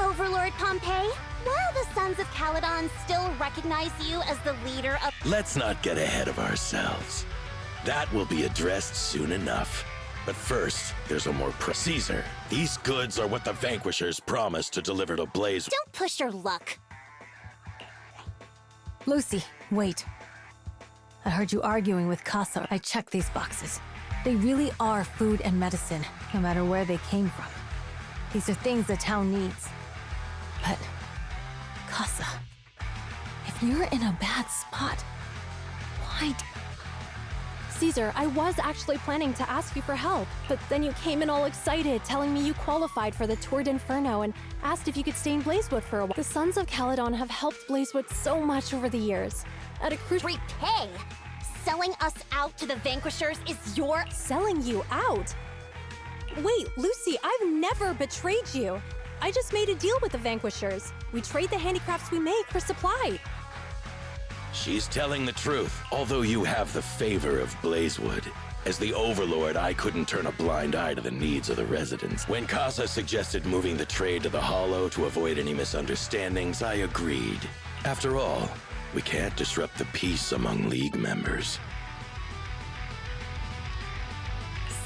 Overlord Pompeii? While the Sons of Caledon still recognize you as the leader of... Let's not get ahead of ourselves. That will be addressed soon enough. But first, there's a more Caesar. These goods are what the Vanquishers promised to deliver to Blaze. Don't push your luck. Lucy, wait. I heard you arguing with Casa. I checked these boxes. They really are food and medicine, no matter where they came from. These are things the town needs. But, Casa, if you're in a bad spot, why? Caesar, I was actually planning to ask you for help, but then you came in all excited, telling me you qualified for the Tour d'Inferno and asked if you could stay in Blazewood for a while. The Sons of Caledon have helped Blazewood so much over the years. At a crucial— Repay! Selling us out to the Vanquishers is your— Selling you out? Wait, Lucy, I've never betrayed you. I just made a deal with the Vanquishers. We trade the handicrafts we make for supply. She's telling the truth, although you have the favor of Blazewood. As the Overlord, I couldn't turn a blind eye to the needs of the residents. When Casa suggested moving the trade to the Hollow to avoid any misunderstandings, I agreed. After all, we can't disrupt the peace among League members.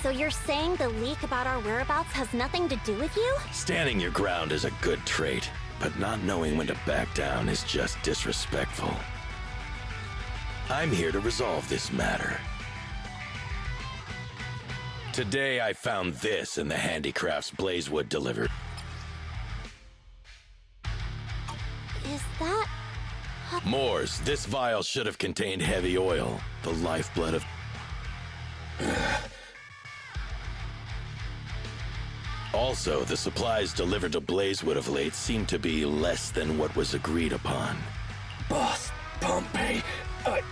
So you're saying the leak about our whereabouts has nothing to do with you? Standing your ground is a good trait, but not knowing when to back down is just disrespectful. I'm here to resolve this matter. Today I found this in the handicrafts Blazewood delivered. Is that— Moors, this vial should have contained heavy oil, the lifeblood of— Also, the supplies delivered to Blazewood of late seem to be less than what was agreed upon. Boss, Pompey,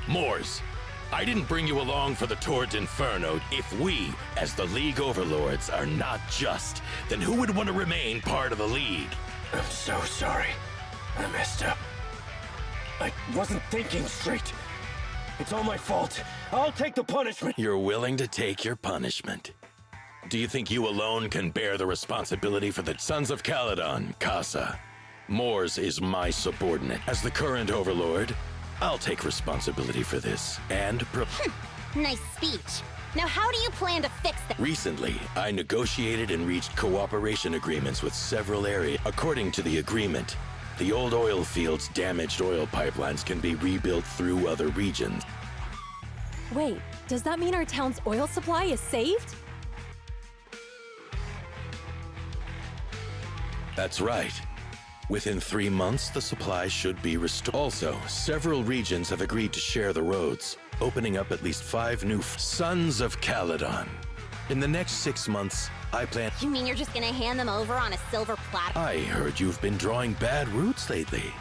Moors, I didn't bring you along for the Tour d'Inferno. If we, as the League Overlords, are not just, then who would want to remain part of the League? I'm so sorry. I messed up. I wasn't thinking straight. It's all my fault. I'll take the punishment. You're willing to take your punishment. Do you think you alone can bear the responsibility for the Sons of Caledon, Casa? Moors is my subordinate. As the current Overlord, I'll take responsibility for this, and Nice speech. Now how do you plan to fix that? Recently, I negotiated and reached cooperation agreements with several areas. According to the agreement, the old oil fields' damaged oil pipelines can be rebuilt through other regions. Wait, does that mean our town's oil supply is saved? That's right. Within 3 months, the supply should be restored. Also, several regions have agreed to share the roads, opening up at least 5 new Sons of Caledon. In the next 6 months, I plan— You mean you're just gonna hand them over on a silver platter? I heard you've been drawing bad routes lately.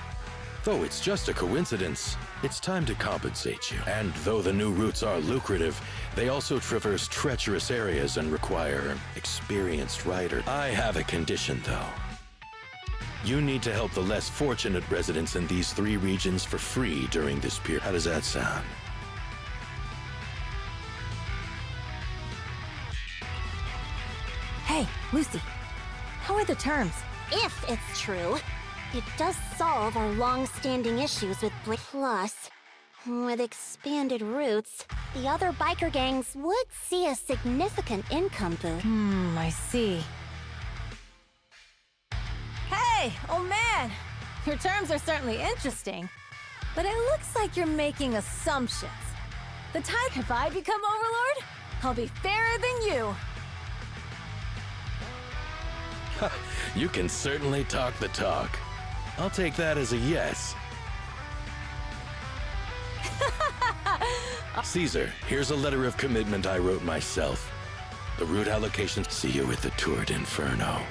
Though it's just a coincidence, it's time to compensate you. And though the new routes are lucrative, they also traverse treacherous areas and require experienced riders. I have a condition, though. You need to help the less fortunate residents in these 3 regions for free during this period. How does that sound? Hey, Lucy, how are the terms? If it's true, it does solve our long-standing issues with Plus, with expanded routes, the other biker gangs would see a significant income boost. I see. Hey, old man! Your terms are certainly interesting, but it looks like you're making assumptions. The time if I become Overlord, I'll be fairer than you. You can certainly talk the talk. I'll take that as a yes. Caesar, here's a letter of commitment I wrote myself. The route allocations. See you at the Tour d'Inferno.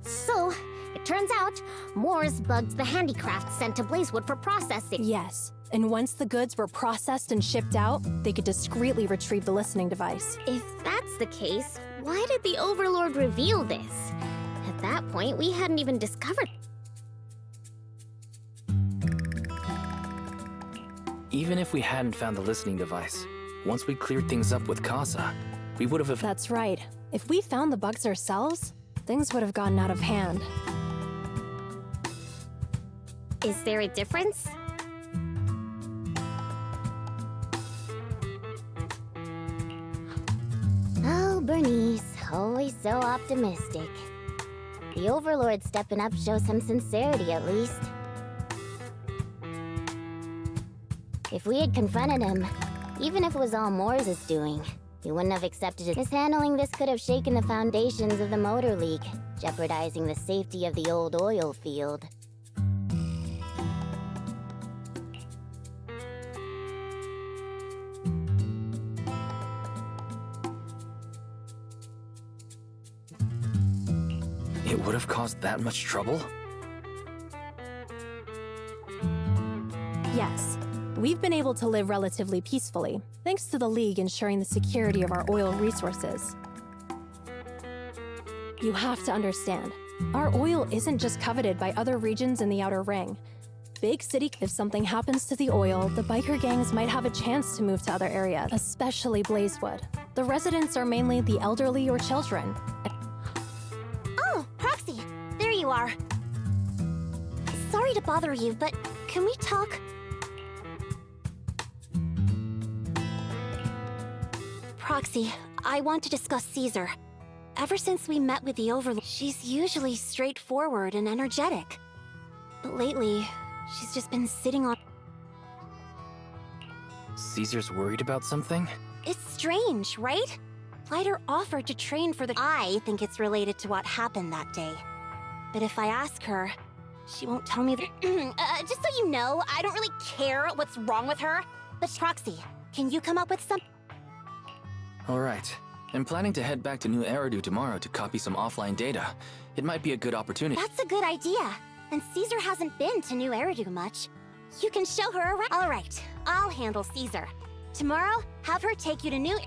So, it turns out, Moors bugged the handicrafts sent to Blazewood for processing. Yes, and once the goods were processed and shipped out, they could discreetly retrieve the listening device. If that's the case, why did the Overlord reveal this? At that point, we hadn't even discovered. Even if we hadn't found the listening device, Once we cleared things up with Casa, we would have... That's right. If we found the bugs ourselves, things would have gotten out of hand. Is there a difference? Oh, Bernice, always so optimistic. The Overlord stepping up shows some sincerity, at least. If we had confronted him, even if it was all Moore's doing, he wouldn't have accepted it. Mishandling this could have shaken the foundations of the Motor League, jeopardizing the safety of the old oil field. It would have caused that much trouble? Yes. We've been able to live relatively peacefully, thanks to the League ensuring the security of our oil resources. You have to understand, our oil isn't just coveted by other regions in the Outer Ring. Big City, if something happens to the oil, the biker gangs might have a chance to move to other areas, especially Blazewood. The residents are mainly the elderly or children. Oh, Proxy! There you are. Sorry to bother you, but can we talk? Proxy, I want to discuss Caesar. Ever since we met with the Overlord, she's usually straightforward and energetic. But lately, she's just been sitting on... Caesar's worried about something? It's strange, right? Lighter offered to train for the... I think it's related to what happened that day. But if I ask her, she won't tell me the... just so you know, I don't really care what's wrong with her. But Proxy, can you come up with some... Alright. I'm planning to head back to New Eridu tomorrow to copy some offline data. It might be a good opportunity. That's a good idea. And Caesar hasn't been to New Eridu much. You can show her around. Alright, I'll handle Caesar. Tomorrow, have her take you to New...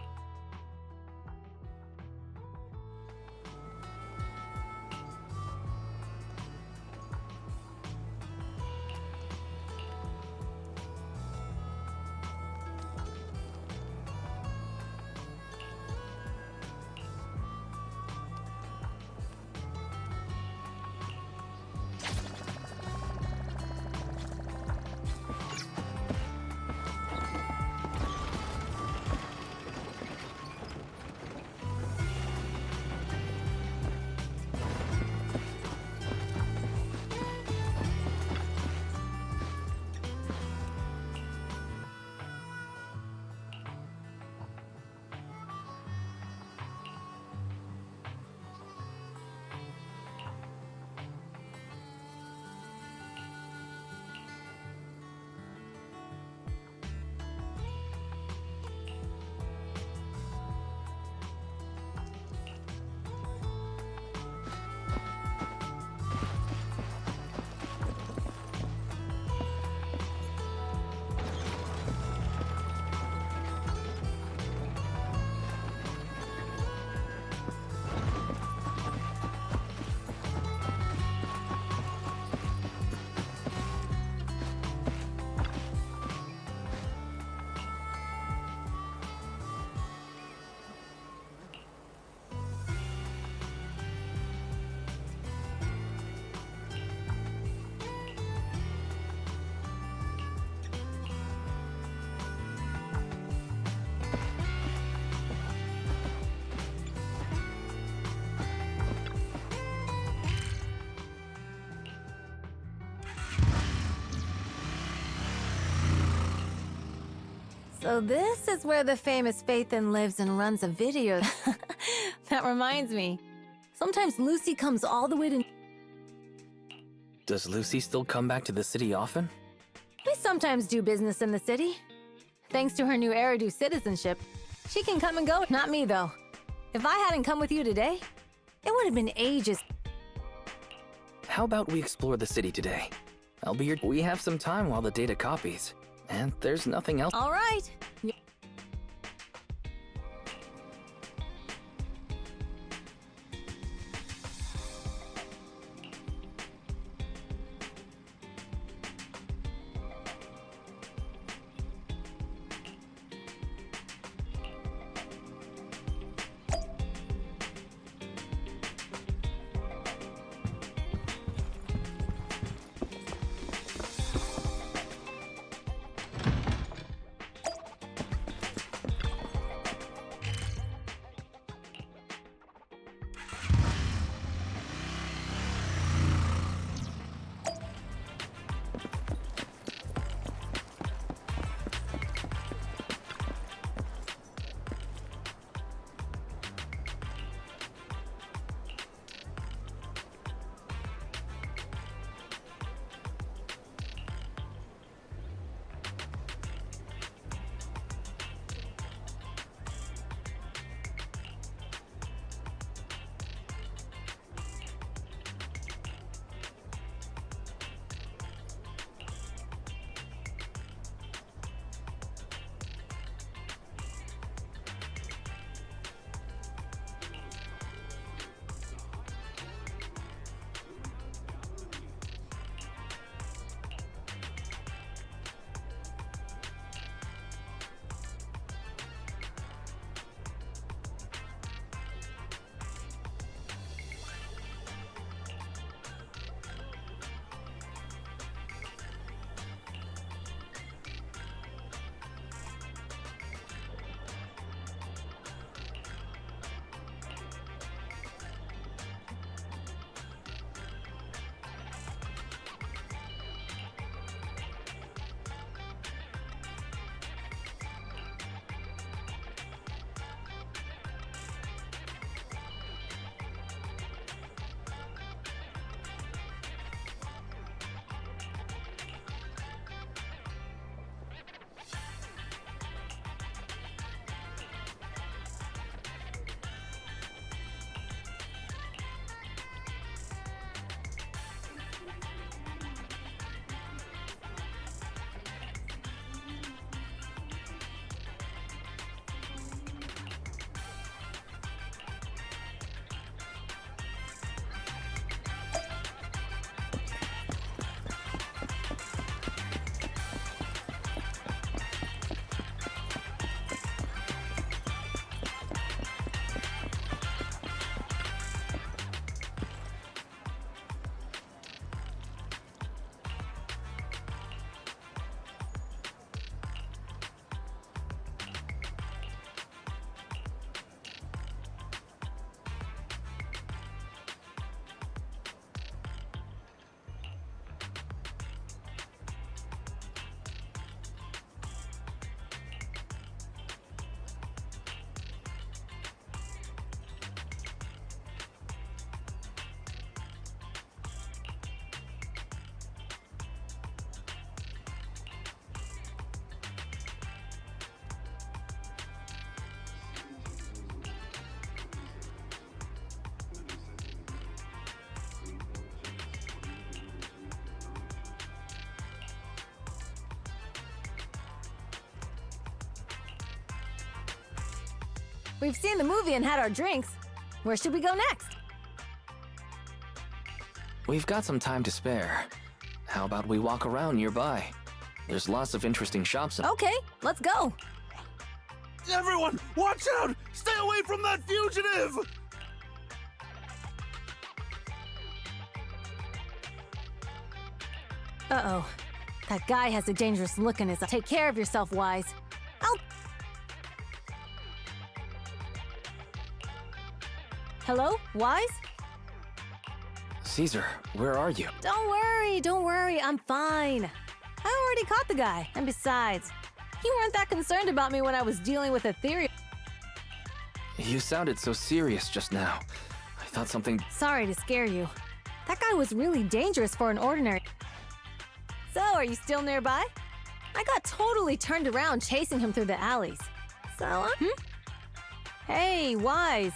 So this is where the famous Phaethon lives and runs a video. That reminds me. Sometimes Lucy comes all the way to... Does Lucy still come back to the city often? We sometimes do business in the city. Thanks to her new Eridu citizenship, she can come and go. Not me, though. If I hadn't come with you today, it would have been ages. How about we explore the city today? I'll be here. We have some time while the data copies. And there's nothing else. All right. We've seen the movie and had our drinks. Where should we go next? We've got some time to spare. How about we walk around nearby? There's lots of interesting shops. Okay, let's go. Everyone, watch out! Stay away from that fugitive! Uh-oh. That guy has a dangerous look in his eye. Take care of yourself, Wise. Hello, Wise? Caesar, where are you? Don't worry, I'm fine. I already caught the guy, and besides, you weren't that concerned about me when I was dealing with Ethereum. You sounded so serious just now. I thought something... Sorry to scare you. That guy was really dangerous for an ordinary... So, are you still nearby? I got totally turned around chasing him through the alleys. So, Hey, Wise.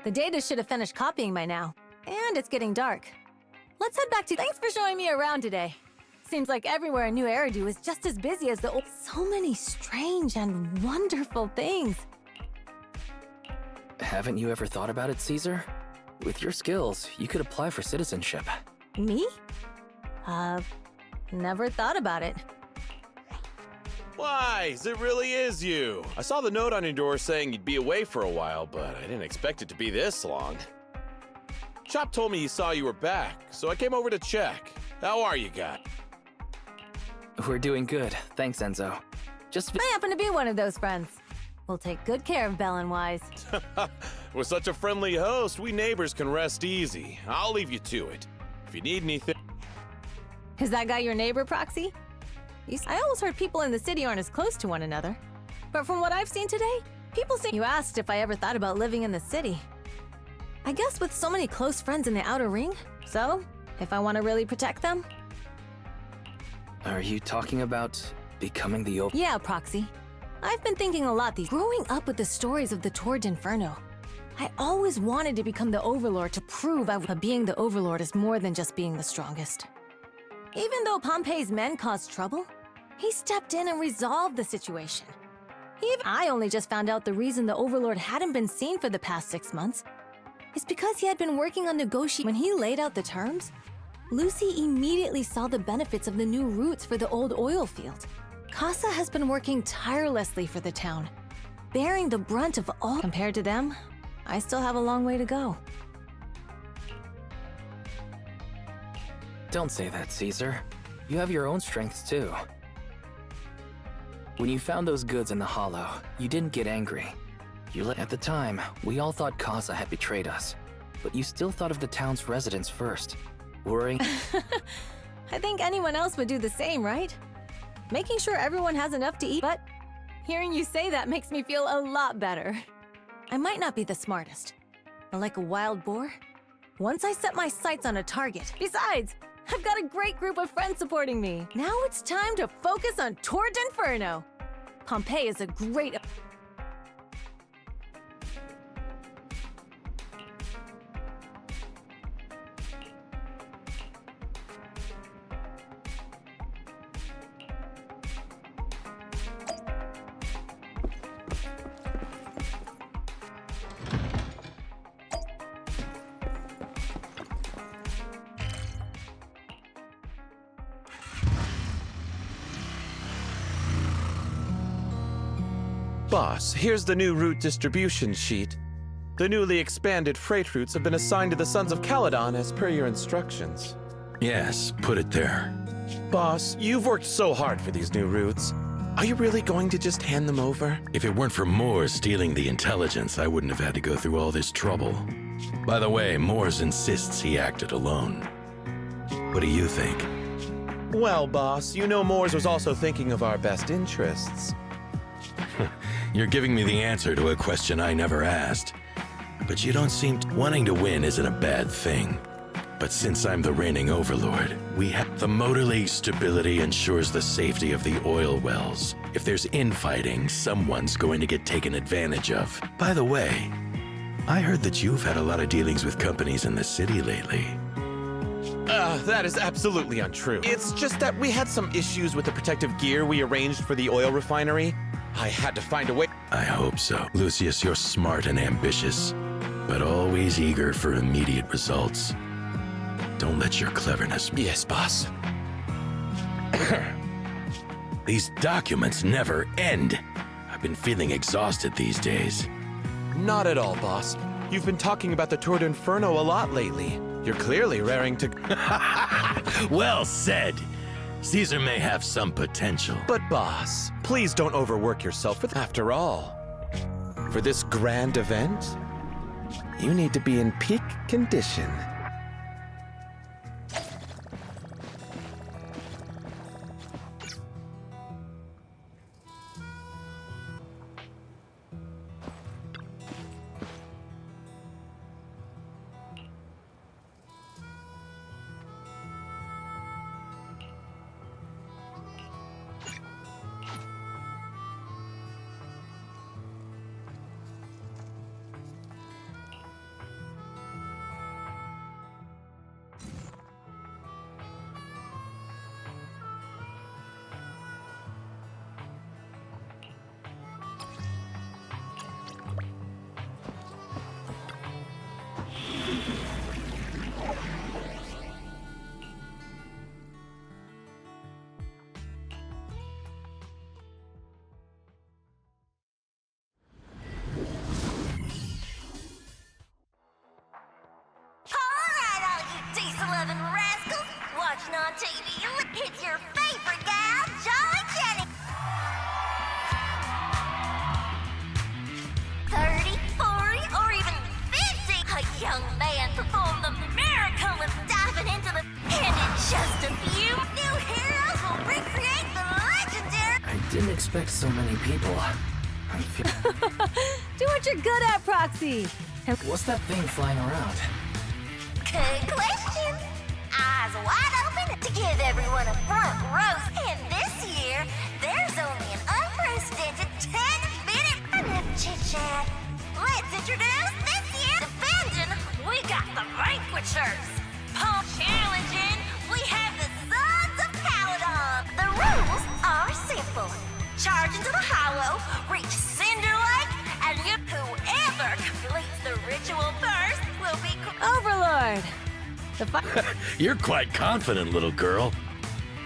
The data should have finished copying by now. And it's getting dark. Let's head back to— Thanks for showing me around today. Seems like everywhere in New Eridu is just as busy as the old— So many strange and wonderful things. Haven't you ever thought about it, Caesar? With your skills, you could apply for citizenship. Me? Never thought about it. Wise, it really is you. I saw the note on your door saying you'd be away for a while, but I didn't expect it to be this long. Chop told me he saw you were back, so I came over to check. How are you, guy? We're doing good, thanks, Enzo. I happen to be one of those friends. We'll take good care of Belle and Wise. With such a friendly host, we neighbors can rest easy. I'll leave you to it. If you need anything... Is that guy your neighbor, Proxy? I always heard people in the city aren't as close to one another. But from what I've seen today, people say— You asked if I ever thought about living in the city. I guess with so many close friends in the Outer Ring, so if I want to really protect them... Are you talking about becoming the Yeah, Proxy. I've been thinking a lot growing up with the stories of the Tour d'Inferno. I always wanted to become the Overlord to prove but being the Overlord is more than just being the strongest. Even though Pompey's men caused trouble, he stepped in and resolved the situation. I only just found out the reason the Overlord hadn't been seen for the past 6 months is because he had been working on negotiating. When he laid out the terms, Lucy immediately saw the benefits of the new routes for the old oil field. Casa has been working tirelessly for the town, bearing the brunt of all. Compared to them, I still have a long way to go. Don't say that, Caesar. You have your own strengths too. When you found those goods in the hollow, you didn't get angry. At the time, we all thought Casa had betrayed us, but you still thought of the town's residents first, worrying. I think anyone else would do the same, right? Making sure everyone has enough to eat. But hearing you say that makes me feel a lot better. I might not be the smartest, but like a wild boar, once I set my sights on a target. Besides, I've got a great group of friends supporting me. Now it's time to focus on Tour d'Inferno. Pompeii is a great... Boss, here's the new route distribution sheet. The newly expanded freight routes have been assigned to the Sons of Caledon as per your instructions. Yes, put it there. Boss, you've worked so hard for these new routes. Are you really going to just hand them over? If it weren't for Moore stealing the intelligence, I wouldn't have had to go through all this trouble. By the way, Moores insists he acted alone. What do you think? Well, boss, you know Moores was also thinking of our best interests. You're giving me the answer to a question I never asked. But you don't seem wanting to win isn't a bad thing. But since I'm the reigning overlord, we have the Motor League's stability ensures the safety of the oil wells. If there's infighting, someone's going to get taken advantage of. By the way, I heard that you've had a lot of dealings with companies in the city lately. That is absolutely untrue. It's just that we had some issues with the protective gear we arranged for the oil refinery. I had to find a way. I hope so. Lucius, you're smart and ambitious, but always eager for immediate results. Don't let your cleverness... Yes, boss. These documents never end. I've been feeling exhausted these days. Not at all, boss. You've been talking about the Tour d'Inferno a lot lately. You're clearly raring to... Well said. Caesar may have some potential. But boss, please don't overwork yourself. After all, for this grand event, You need to be in peak condition. On TV, it's your favorite gal, Jolly Jenny. 30, 40, or even 50, a young man performed the miracle of diving into the... And in just a few, new heroes will recreate the legendary... I didn't expect so many people. I feel... Do what you're good at, Proxy. What's that thing flying around? Good question. Eyes wide open to give everyone a front row. And this year, there's only an unprecedented 10-minute chit-chat. Let's introduce this year. Defending, we got the Vanquishers. Pump challenging, we have the Sons of Paladon. The rules are simple. Charge into the hollow, reach Cinder Lake, and whoever completes the ritual first will be... Overlord! You're quite confident, little girl.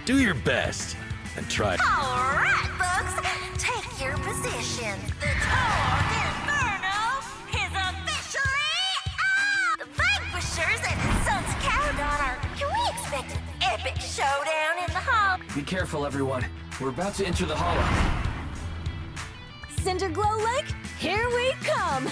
Do your best and try. All right, folks, take your positions. The Tord Inferno is officially out. The Vanquishers and the Sons of Caledon are... Can we expect an epic showdown in the hall? Be careful, everyone. We're about to enter the hollow. Cinderglow Lake, here we come!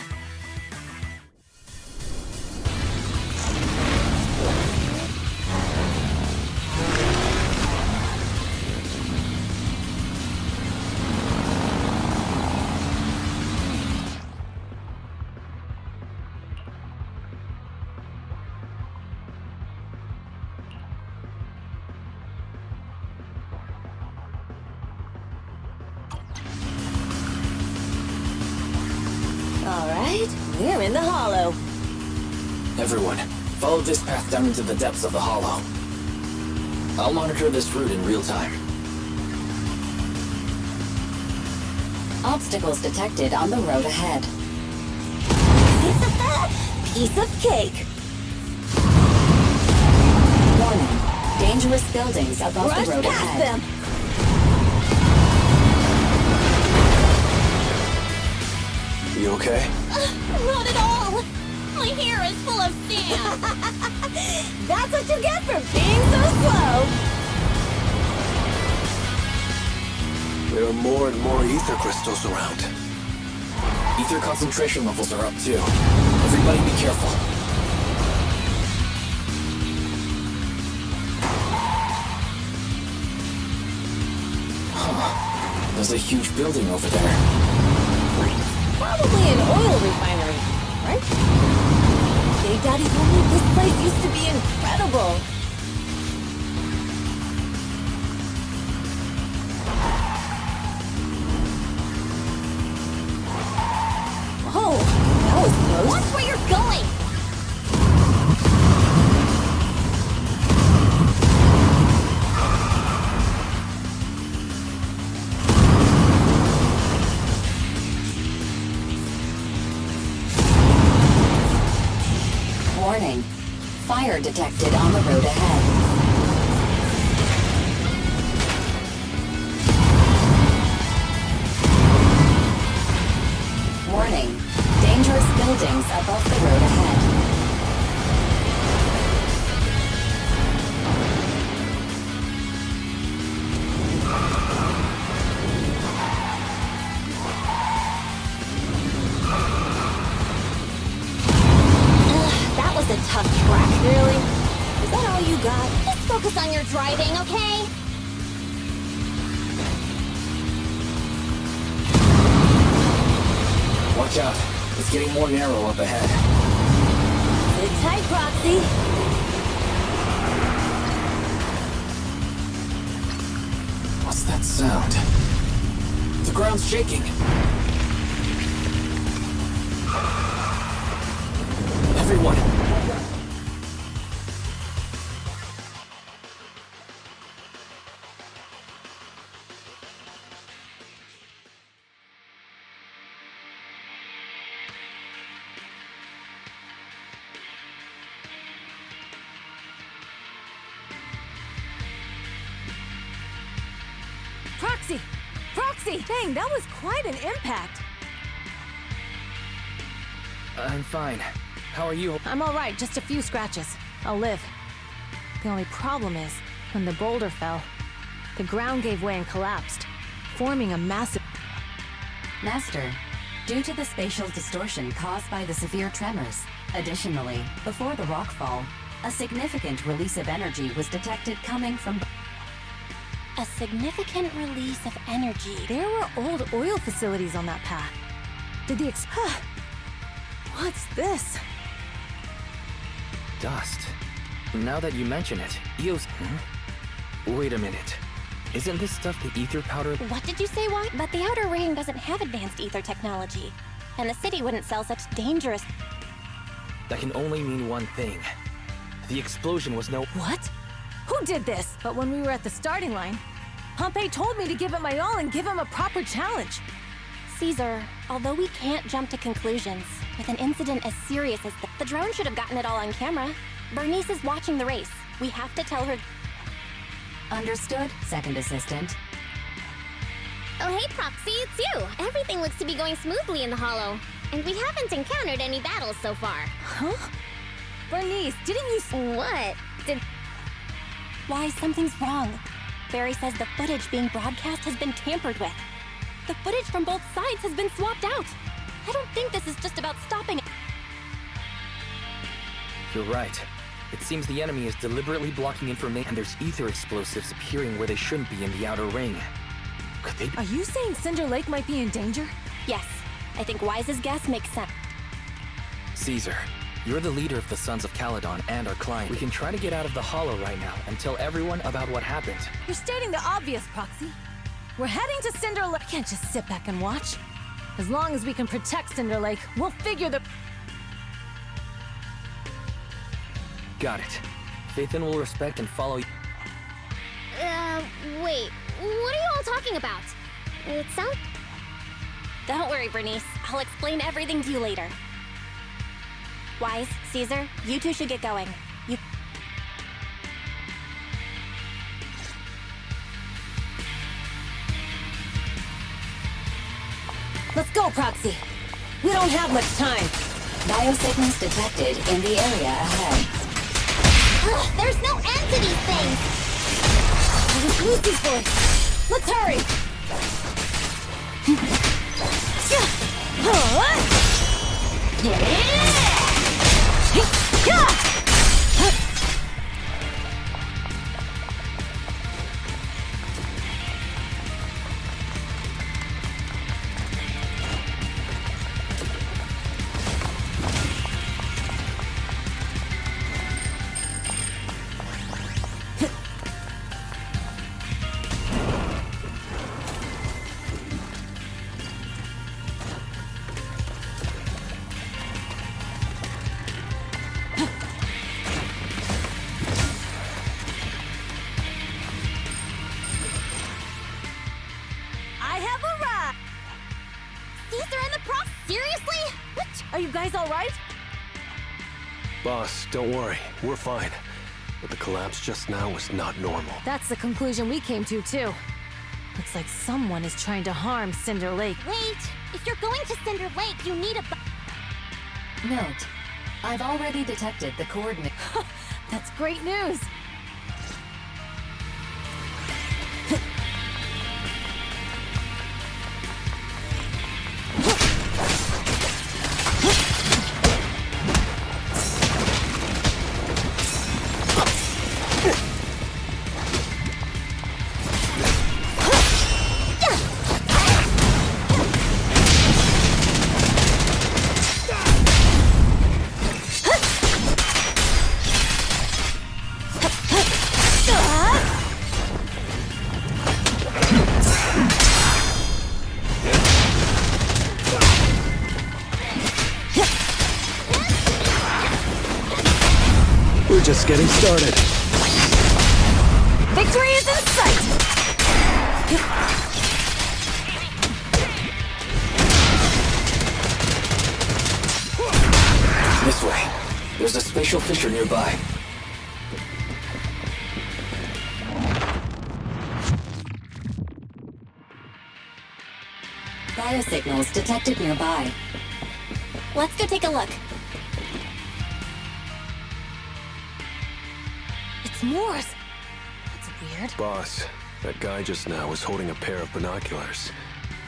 All right, we're in the hollow. Everyone, follow this path down into the depths of the hollow. I'll monitor this route in real time. Obstacles detected on the road ahead. Piece of cake. Warning, dangerous buildings above Rush the road past ahead. them. You okay? Not at all. My hair is full of sand. That's what you get for being so slow. There are more and more ether crystals around. Ether concentration levels are up too. Everybody be careful. Huh. There's a huge building over there. Probably an oil refinery, right? Big Daddy told me this place used to be incredible. Whoa, that was close. Watch where you're going. Warning, fire detected on the road ahead. Warning, dangerous buildings above the road ahead. driving, okay? Watch out. It's getting more narrow up ahead. Sit tight, Proxy. What's that sound? The ground's shaking. Everyone! Proxy! Proxy! Dang, that was quite an impact. I'm fine. How are you? I'm alright, just a few scratches. I'll live. The only problem is, when the boulder fell, the ground gave way and collapsed, forming a massive... Master, due to the spatial distortion caused by the severe tremors, additionally, before the rockfall, a significant release of energy was detected coming from... A significant release of energy. There were old oil facilities on that path. Did the What's this? Dust. Now that you mention it, Eos... Wait a minute. Isn't this stuff the ether powder? What did you say, Why? But the Outer Ring doesn't have advanced ether technology. And the city wouldn't sell such dangerous... That can only mean one thing. The explosion was no... What? Who did this? But when we were at the starting line, Pompey told me to give it my all and give him a proper challenge. Caesar, although we can't jump to conclusions, with an incident as serious as the drone should have gotten it all on camera. Bernice is watching the race. We have to tell her... Understood, Second Assistant. Oh hey, Proxy, it's you! Everything looks to be going smoothly in the Hollow. And we haven't encountered any battles so far. Huh? Bernice, didn't you... What? Why, something's wrong. Barry says the footage being broadcast has been tampered with. The footage from both sides has been swapped out. I don't think this is just about stopping it. You're right. It seems the enemy is deliberately blocking information, and there's ether explosives appearing where they shouldn't be in the Outer Ring. Could they be... Are you saying Cinder Lake might be in danger? Yes. I think Wise's guess makes sense. Caesar, you're the leader of the Sons of Caledon and our client. We can try to get out of the Hollow right now and tell everyone about what happened. You're stating the obvious, Proxy. We're heading to Cinder Lake. I can't just sit back and watch. As long as we can protect Cinder Lake, we'll figure the... Got it. Phaethon will respect and follow you. Wait. What are you all talking about? It sounds... Don't worry, Bernice. I'll explain everything to you later. Wise, Caesar, you two should get going. You... Let's go, Proxy. We don't have much time. Biosignals detected in the area ahead. There's no end to these things! It was Lucy's voice. Let's hurry! Are you guys all right? Boss, don't worry. We're fine. But the collapse just now was not normal. That's the conclusion we came to, too. Looks like someone is trying to harm Cinder Lake. Wait! If you're going to Cinder Lake, you need a... Note, I've already detected the coordinate... That's great news! just getting started. Victory is in sight! This way. There's a spatial fissure nearby. Biosignals detected nearby. Let's go take a look. It's Morse. That's weird. Boss, that guy just now was holding a pair of binoculars.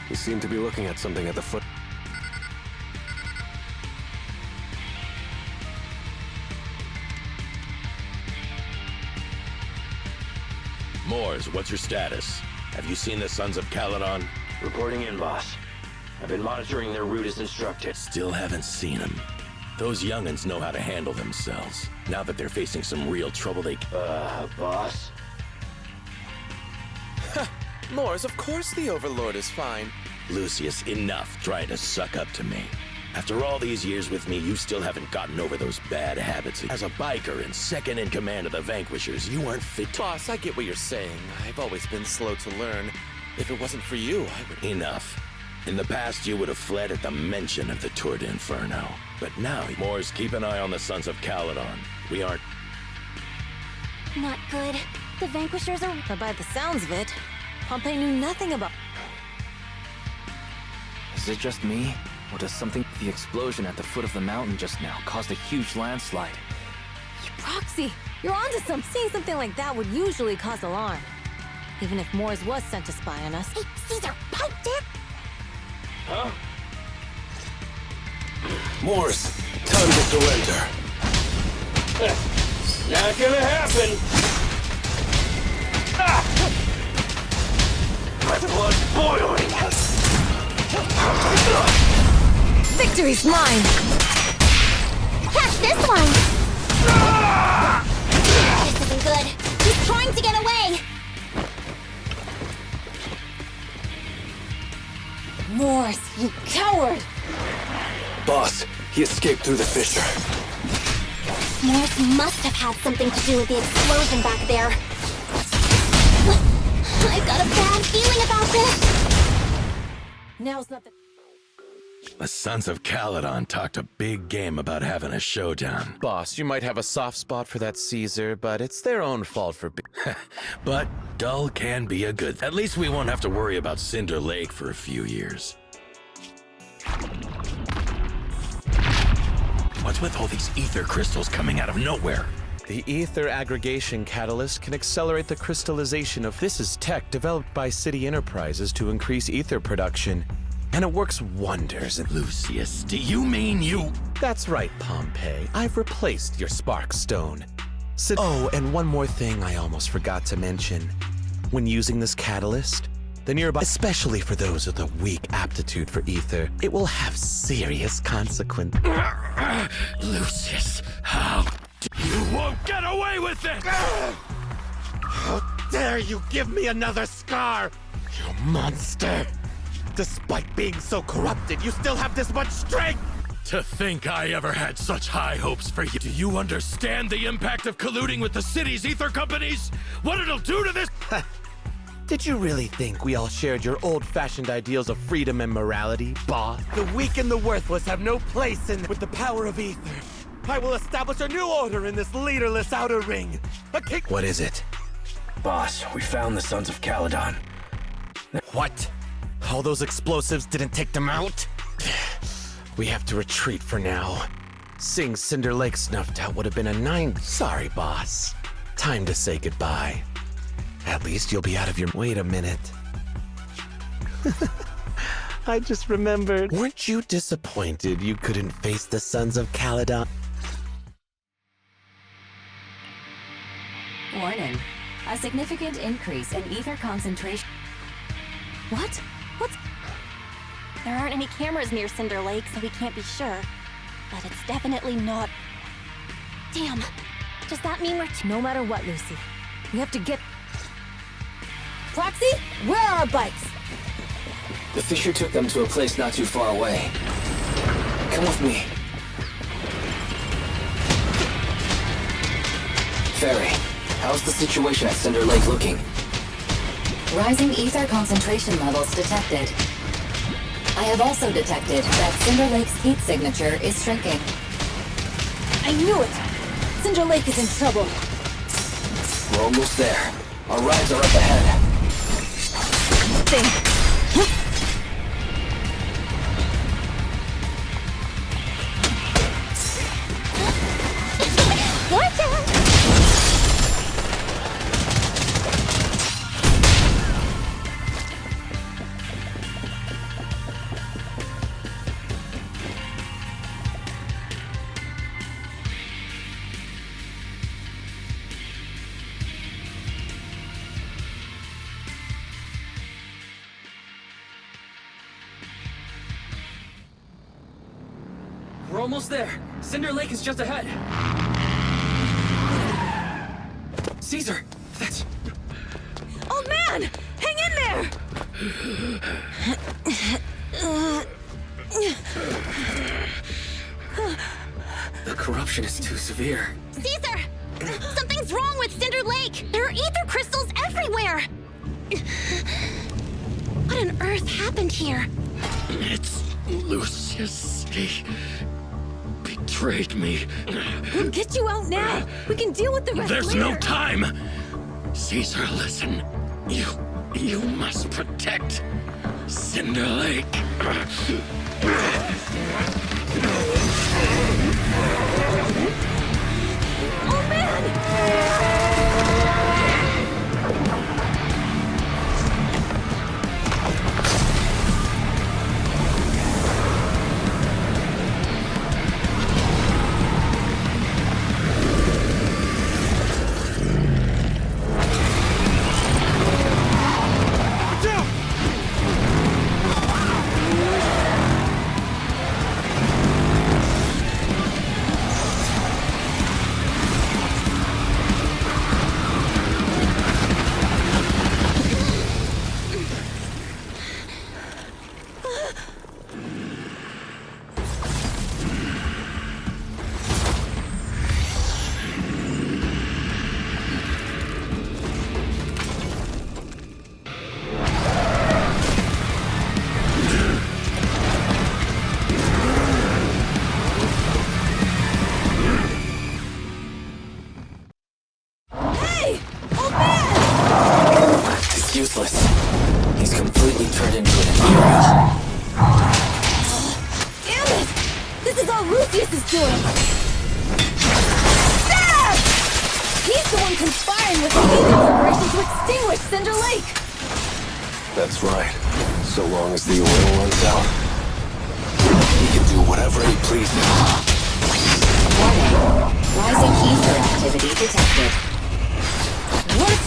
He seemed to be looking at something at the foot. Moors, what's your status? Have you seen the Sons of Caledon? Reporting in, boss. I've been monitoring their route as instructed. Still haven't seen them. Those young'uns know how to handle themselves. Now that they're facing some real trouble, boss? Moors, of course the Overlord is fine. Lucius, enough trying to suck up to me. After all these years with me, you still haven't gotten over those bad habits. As a biker and second in command of the Vanquishers, you aren't fit to— Boss, I get what you're saying. I've always been slow to learn. If it wasn't for you, I would— Enough. In the past, you would have fled at the mention of the Tour d'Inferno. But now, Moors, keep an eye on the Sons of Caledon. We aren't— Not good. The Vanquishers are— But by the sounds of it, Pompey knew nothing about— Is it just me? Or does something— The explosion at the foot of the mountain just now caused a huge landslide. Proxy, you're onto something. Seeing something like that would usually cause alarm. Even if Morse was sent to spy on us. Hey, Caesar, pipe it! Huh? Morse, time to surrender. Not gonna happen! My blood's boiling! Victory's mine! Catch this one! This isn't good. He's trying to get away! Morse, you coward! Boss, he escaped through the fissure. Morse must have had something to do with the explosion back there. I've got a bad feeling about this! Now's not the— The Sons of Caledon talked a big game about having a showdown. Boss, you might have a soft spot for that Caesar, but it's their own fault for— But dull can be a good— At least we won't have to worry about Cinder Lake for a few years. What's with all these ether crystals coming out of nowhere? The ether aggregation catalyst can accelerate the crystallization of— This is tech developed by City Enterprises to increase ether production. And it works wonders. Lucius, do you mean you— That's right, Pompey. I've replaced your spark stone. Oh, and one more thing I almost forgot to mention. When using this catalyst, the nearby— Especially for those with a weak aptitude for ether, it will have serious consequences. Lucius, how— You won't get away with it! How dare you give me another scar, you monster! Despite being so corrupted, you still have this much strength! To think I ever had such high hopes for you. Do you understand the impact of colluding with the city's ether companies? What it'll do to this— Did you really think we all shared your old-fashioned ideals of freedom and morality, boss? The weak and the worthless have no place in— With the power of ether, I will establish a new order in this leaderless outer ring. A king— What is it? Boss, we found the Sons of Caledon. What? All those explosives didn't take them out? We have to retreat for now. Seeing Cinder Lake snuffed out would have been a 9. Sorry, boss. Time to say goodbye. At least you'll be out of your— Wait a minute. I just remembered. Weren't you disappointed you couldn't face the Sons of Caledon? Warning. A significant increase in ether concentration. What? What's— There aren't any cameras near Cinder Lake, so we can't be sure. But it's definitely not— Damn. Does that mean we're— No matter what, Lucy. We have to get— Proxy, where are our bikes? The fissure took them to a place not too far away. Come with me. Fairy, how's the situation at Cinder Lake looking? Rising ether concentration levels detected. I have also detected that Cinder Lake's heat signature is shrinking. I knew it! Cinder Lake is in trouble. We're almost there. Our rides are up ahead. Watch out! We're almost there. Cinder Lake is just ahead. Caesar, that's... Old man! Hang in there! The corruption is too severe. Caesar! Something's wrong with Cinder Lake! There are ether crystals everywhere! What on earth happened here? It's Lucius. He betrayed me. We'll get you out now. We can deal with the rest There's later. no time. Caesar, listen. You must protect Cinder Lake. Oh man! Useless. He's completely turned into an inferior. Damn it! This is all Lucius is doing! Stab! He's the one conspiring with the Ether Corporation to extinguish Cinder Lake! That's right. So long as the oil runs out, he can do whatever he pleases. Warning. Rising ether activity detected. What?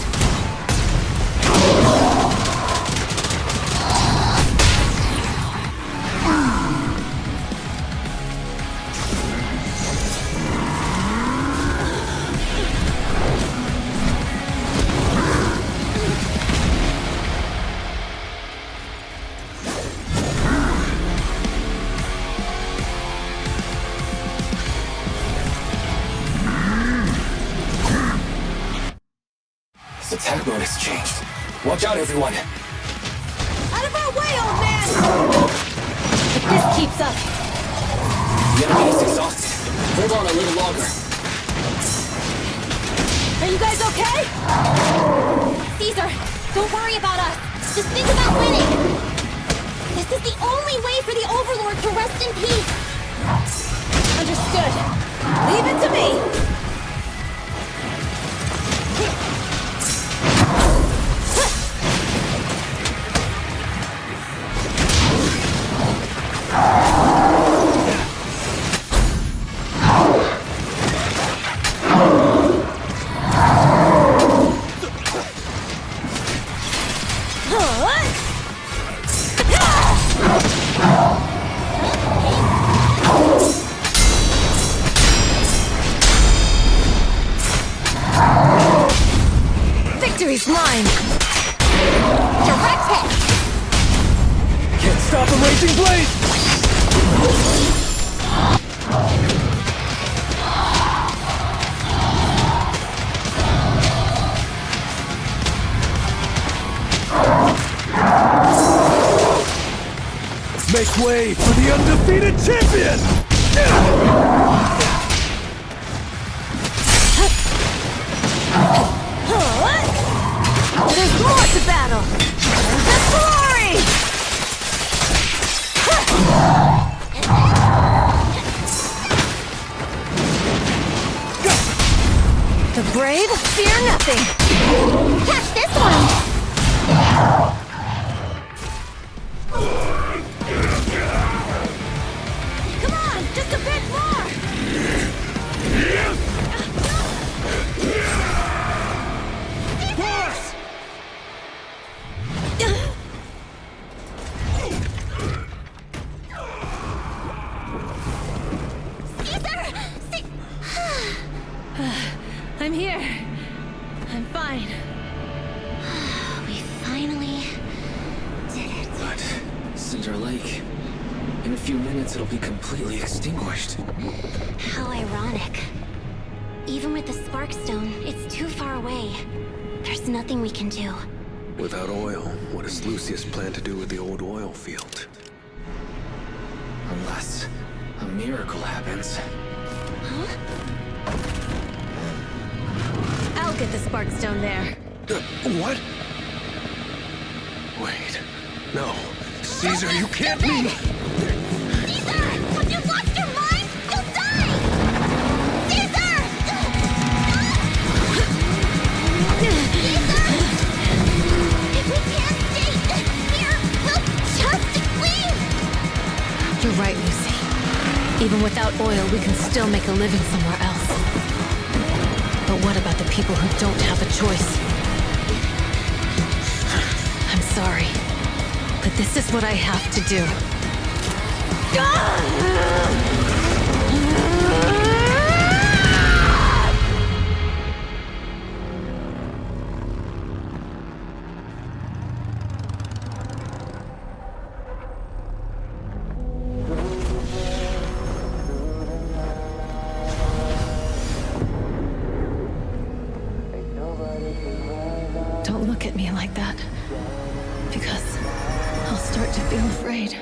His attack mode has changed. Watch out, everyone! Out of our way, old man! If this keeps up... The enemy is exhausted. Hold on a little longer. Are you guys okay? Caesar, don't worry about us. Just think about winning. This is the only way for the Overlord to rest in peace. Understood. Leave it to me. Victory's mine! Direct hit! Can't stop a raging blade! way for the undefeated champion! There's more to battle! There's glory! The brave fear nothing! Catch this one! Come on, just a bit more! I'm here. I'm fine. We finally did it. But Cinder Lake, in a few minutes it'll be completely extinguished. How ironic. Even with the Sparkstone, it's too far away. There's nothing we can do. Without oil, what does Lucius plan to do with the old oil field? Unless a miracle happens. Huh? I'll get the Sparkstone there. What? Wait. No. Caesar, you can't leave! Caesar! Have you lost your mind? You'll die! Caesar! Caesar! If we can't stay here, we'll just leave! You're right, Lucy. Even without oil, we can still make a living somewhere else. But what about the people who don't have a choice? I'm sorry, but this is what I have to do. Don't look at me like that, because I'll start to feel afraid.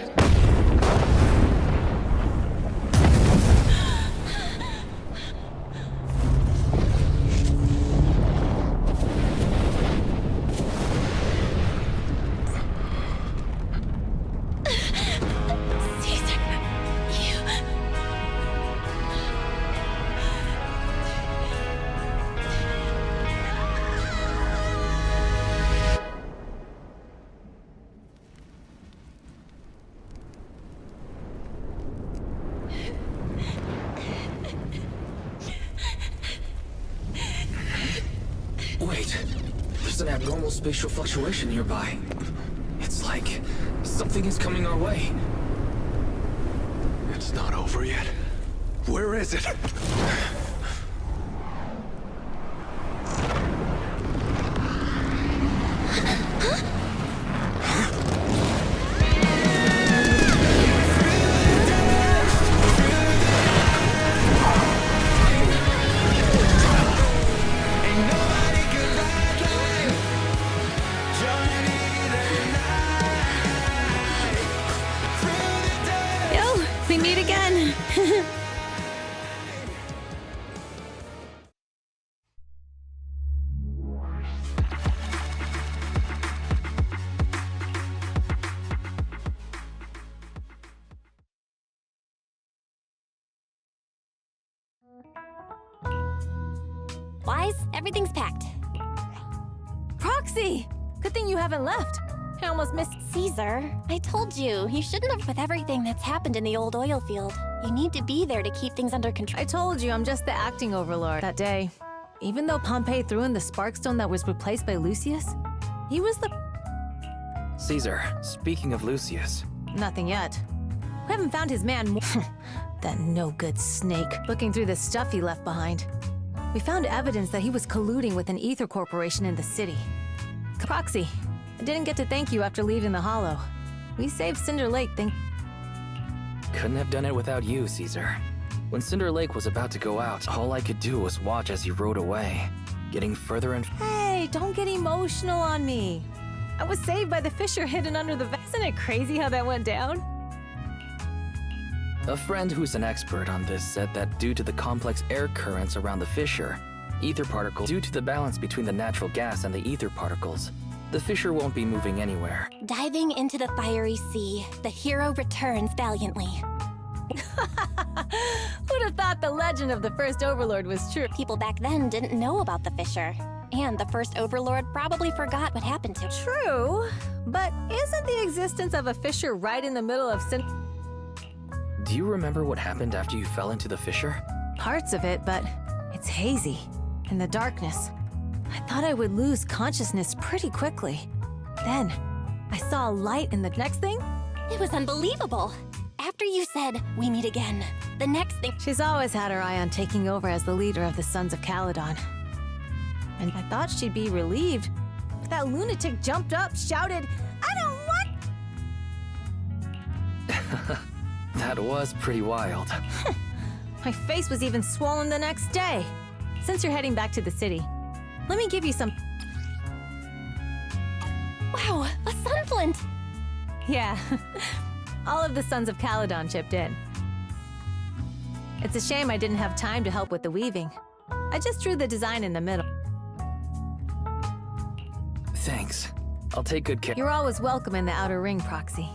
Wait, there's an abnormal spatial fluctuation nearby. It's like something is coming our way. It's not over yet. Where is it? Yo, we meet again. Wise, everything's packed. Proxy! Good thing you haven't left. I almost missed Caesar, I told you, you shouldn't have with everything that's happened in the old oil field. You need to be there to keep things under control. I told you, I'm just the acting overlord that day. Even though Pompey threw in the Sparkstone that was replaced by Lucius, he was the... Caesar, speaking of Lucius. Nothing yet. We haven't found his man. That no-good snake. Looking through the stuff he left behind, we found evidence that he was colluding with an ether corporation in the city. Proxy, I didn't get to thank you after leaving the Hollow. We saved Cinder Lake, Couldn't have done it without you, Caesar. When Cinder Lake was about to go out, all I could do was watch as he rode away, getting further and... Hey, don't get emotional on me. I was saved by the fissure hidden under the... Isn't it crazy how that went down? A friend who's an expert on this said that due to the complex air currents around the fissure, ether particles, due to the balance between the natural gas and the ether particles, the fissure won't be moving anywhere. Diving into the fiery sea, the hero returns valiantly. Who'd have thought the legend of the first Overlord was true? People back then didn't know about the fissure. And the first Overlord probably forgot what happened to it. True, but isn't the existence of a fissure right in the middle of Do you remember what happened after you fell into the fissure? Parts of it, but it's hazy. In the darkness. I thought I would lose consciousness pretty quickly. Then, I saw a light in the next thing. It was unbelievable. After you said, "We meet again," the next thing... She's always had her eye on taking over as the leader of the Sons of Caledon. And I thought she'd be relieved. But that lunatic jumped up, shouted, "I don't want..." That was pretty wild. My face was even swollen the next day. Since you're heading back to the city, let me give you some... Wow, a sunflint! Yeah, all of the Sons of Caledon chipped in. It's a shame I didn't have time to help with the weaving. I just drew the design in the middle. Thanks. I'll take good care. You're always welcome in the Outer Ring, Proxy.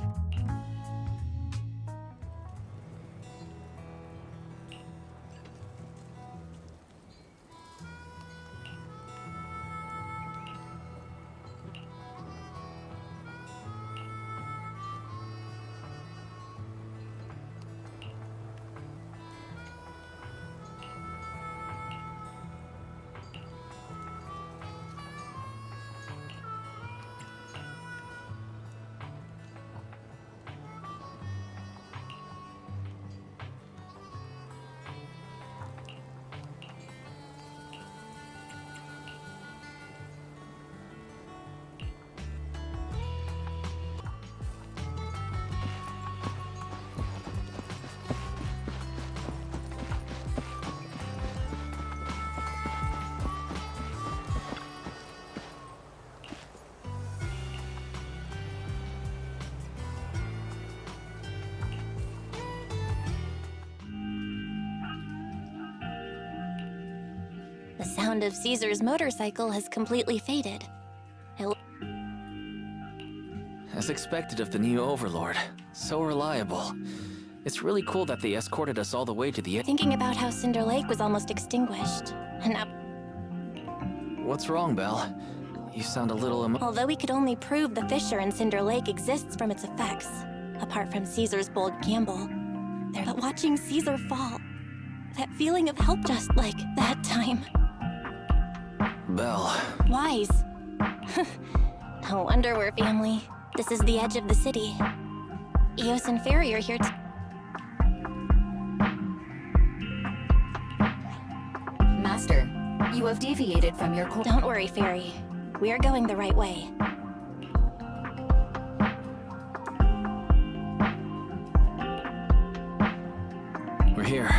The sound of Caesar's motorcycle has completely faded. As expected of the new Overlord. So reliable. It's really cool that they escorted us all the way to the end. Thinking about how Cinder Lake was almost extinguished. And now... What's wrong, Belle? You sound a little Although we could only prove the fissure in Cinder Lake exists from its effects, apart from Caesar's bold gamble, they're watching Caesar fall. That feeling of help just like that time. Belle. Wise. No wonder we're family. This is the edge of the city. Eos and Fairy are here Master, you have deviated from your course. Don't worry, Fairy. We are going the right way. We're here.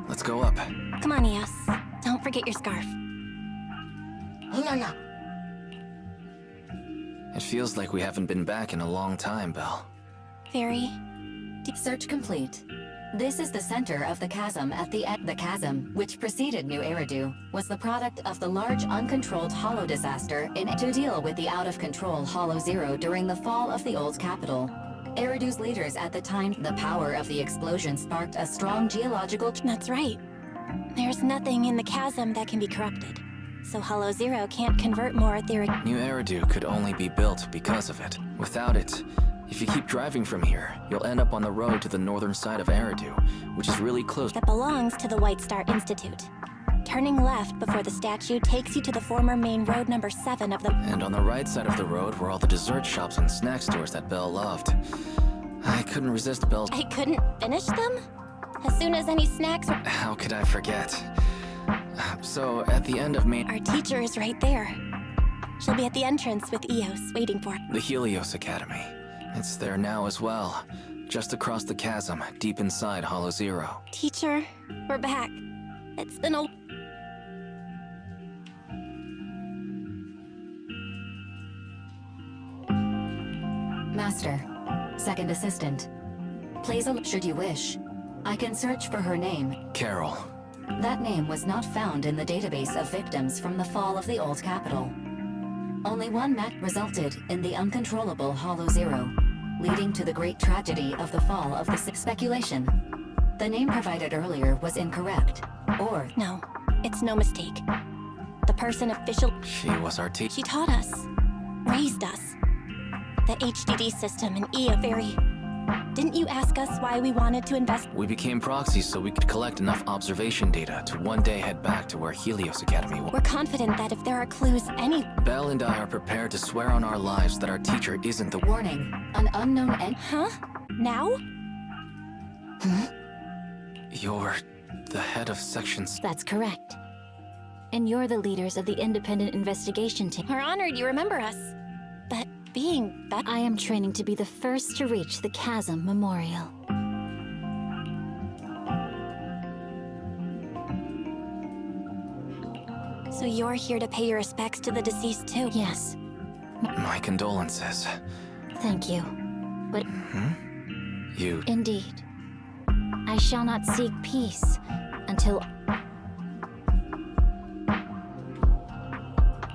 Let's go up. Come on, Eos. Don't forget your scarf. It feels like we haven't been back in a long time, Belle. Fairy? Search complete. This is the center of the chasm at the end. The chasm, which preceded New Eridu, was the product of the large uncontrolled Hollow disaster to deal with the out-of-control Hollow Zero during the fall of the old capital. Eridu's leaders at the time, the power of the explosion sparked a strong geological... That's right. There's nothing in the chasm that can be corrupted. So Hollow Zero can't convert more etheric... New Eridu could only be built because of it. Without it, if you keep driving from here, you'll end up on the road to the northern side of Eridu, which is really close... That belongs to the White Star Institute. Turning left before the statue takes you to the former main road number 7 of the... And on the right side of the road were all the dessert shops and snack stores that Belle loved. I couldn't resist Belle's... I couldn't finish them? As soon as any snacks were... How could I forget? So, at the end of main... Our teacher is right there. She'll be at the entrance with Eos, waiting for... The Helios Academy. It's there now as well. Just across the chasm, deep inside Hollow Zero. Teacher, we're back. It's been a... Master, second assistant. Plays a... should you wish. I can search for her name. Carol. That name was not found in the database of victims from the fall of the old capital. Only one match resulted in the uncontrollable Hollow Zero, leading to the great tragedy of the fall of the speculation. The name provided earlier was incorrect, or... No, it's no mistake. The person official... She was our teacher. She taught us, raised us. The HDD system and E are very... Didn't you ask us why we wanted to invest? We became proxies so we could collect enough observation data to one day head back to where Helios Academy was. We're confident that if there are clues Belle and I are prepared to swear on our lives that our teacher isn't the... Warning, an unknown Huh? Now? You're the head of sections. That's correct. And you're the leaders of the independent investigation team. We're honored you remember us. But being that... I am training to be the first to reach the Chasm Memorial. So you're here to pay your respects to the deceased too? Yes. My condolences. Thank you. But... You... Indeed. I shall not seek peace until...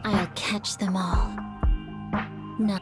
I'll catch them all. No.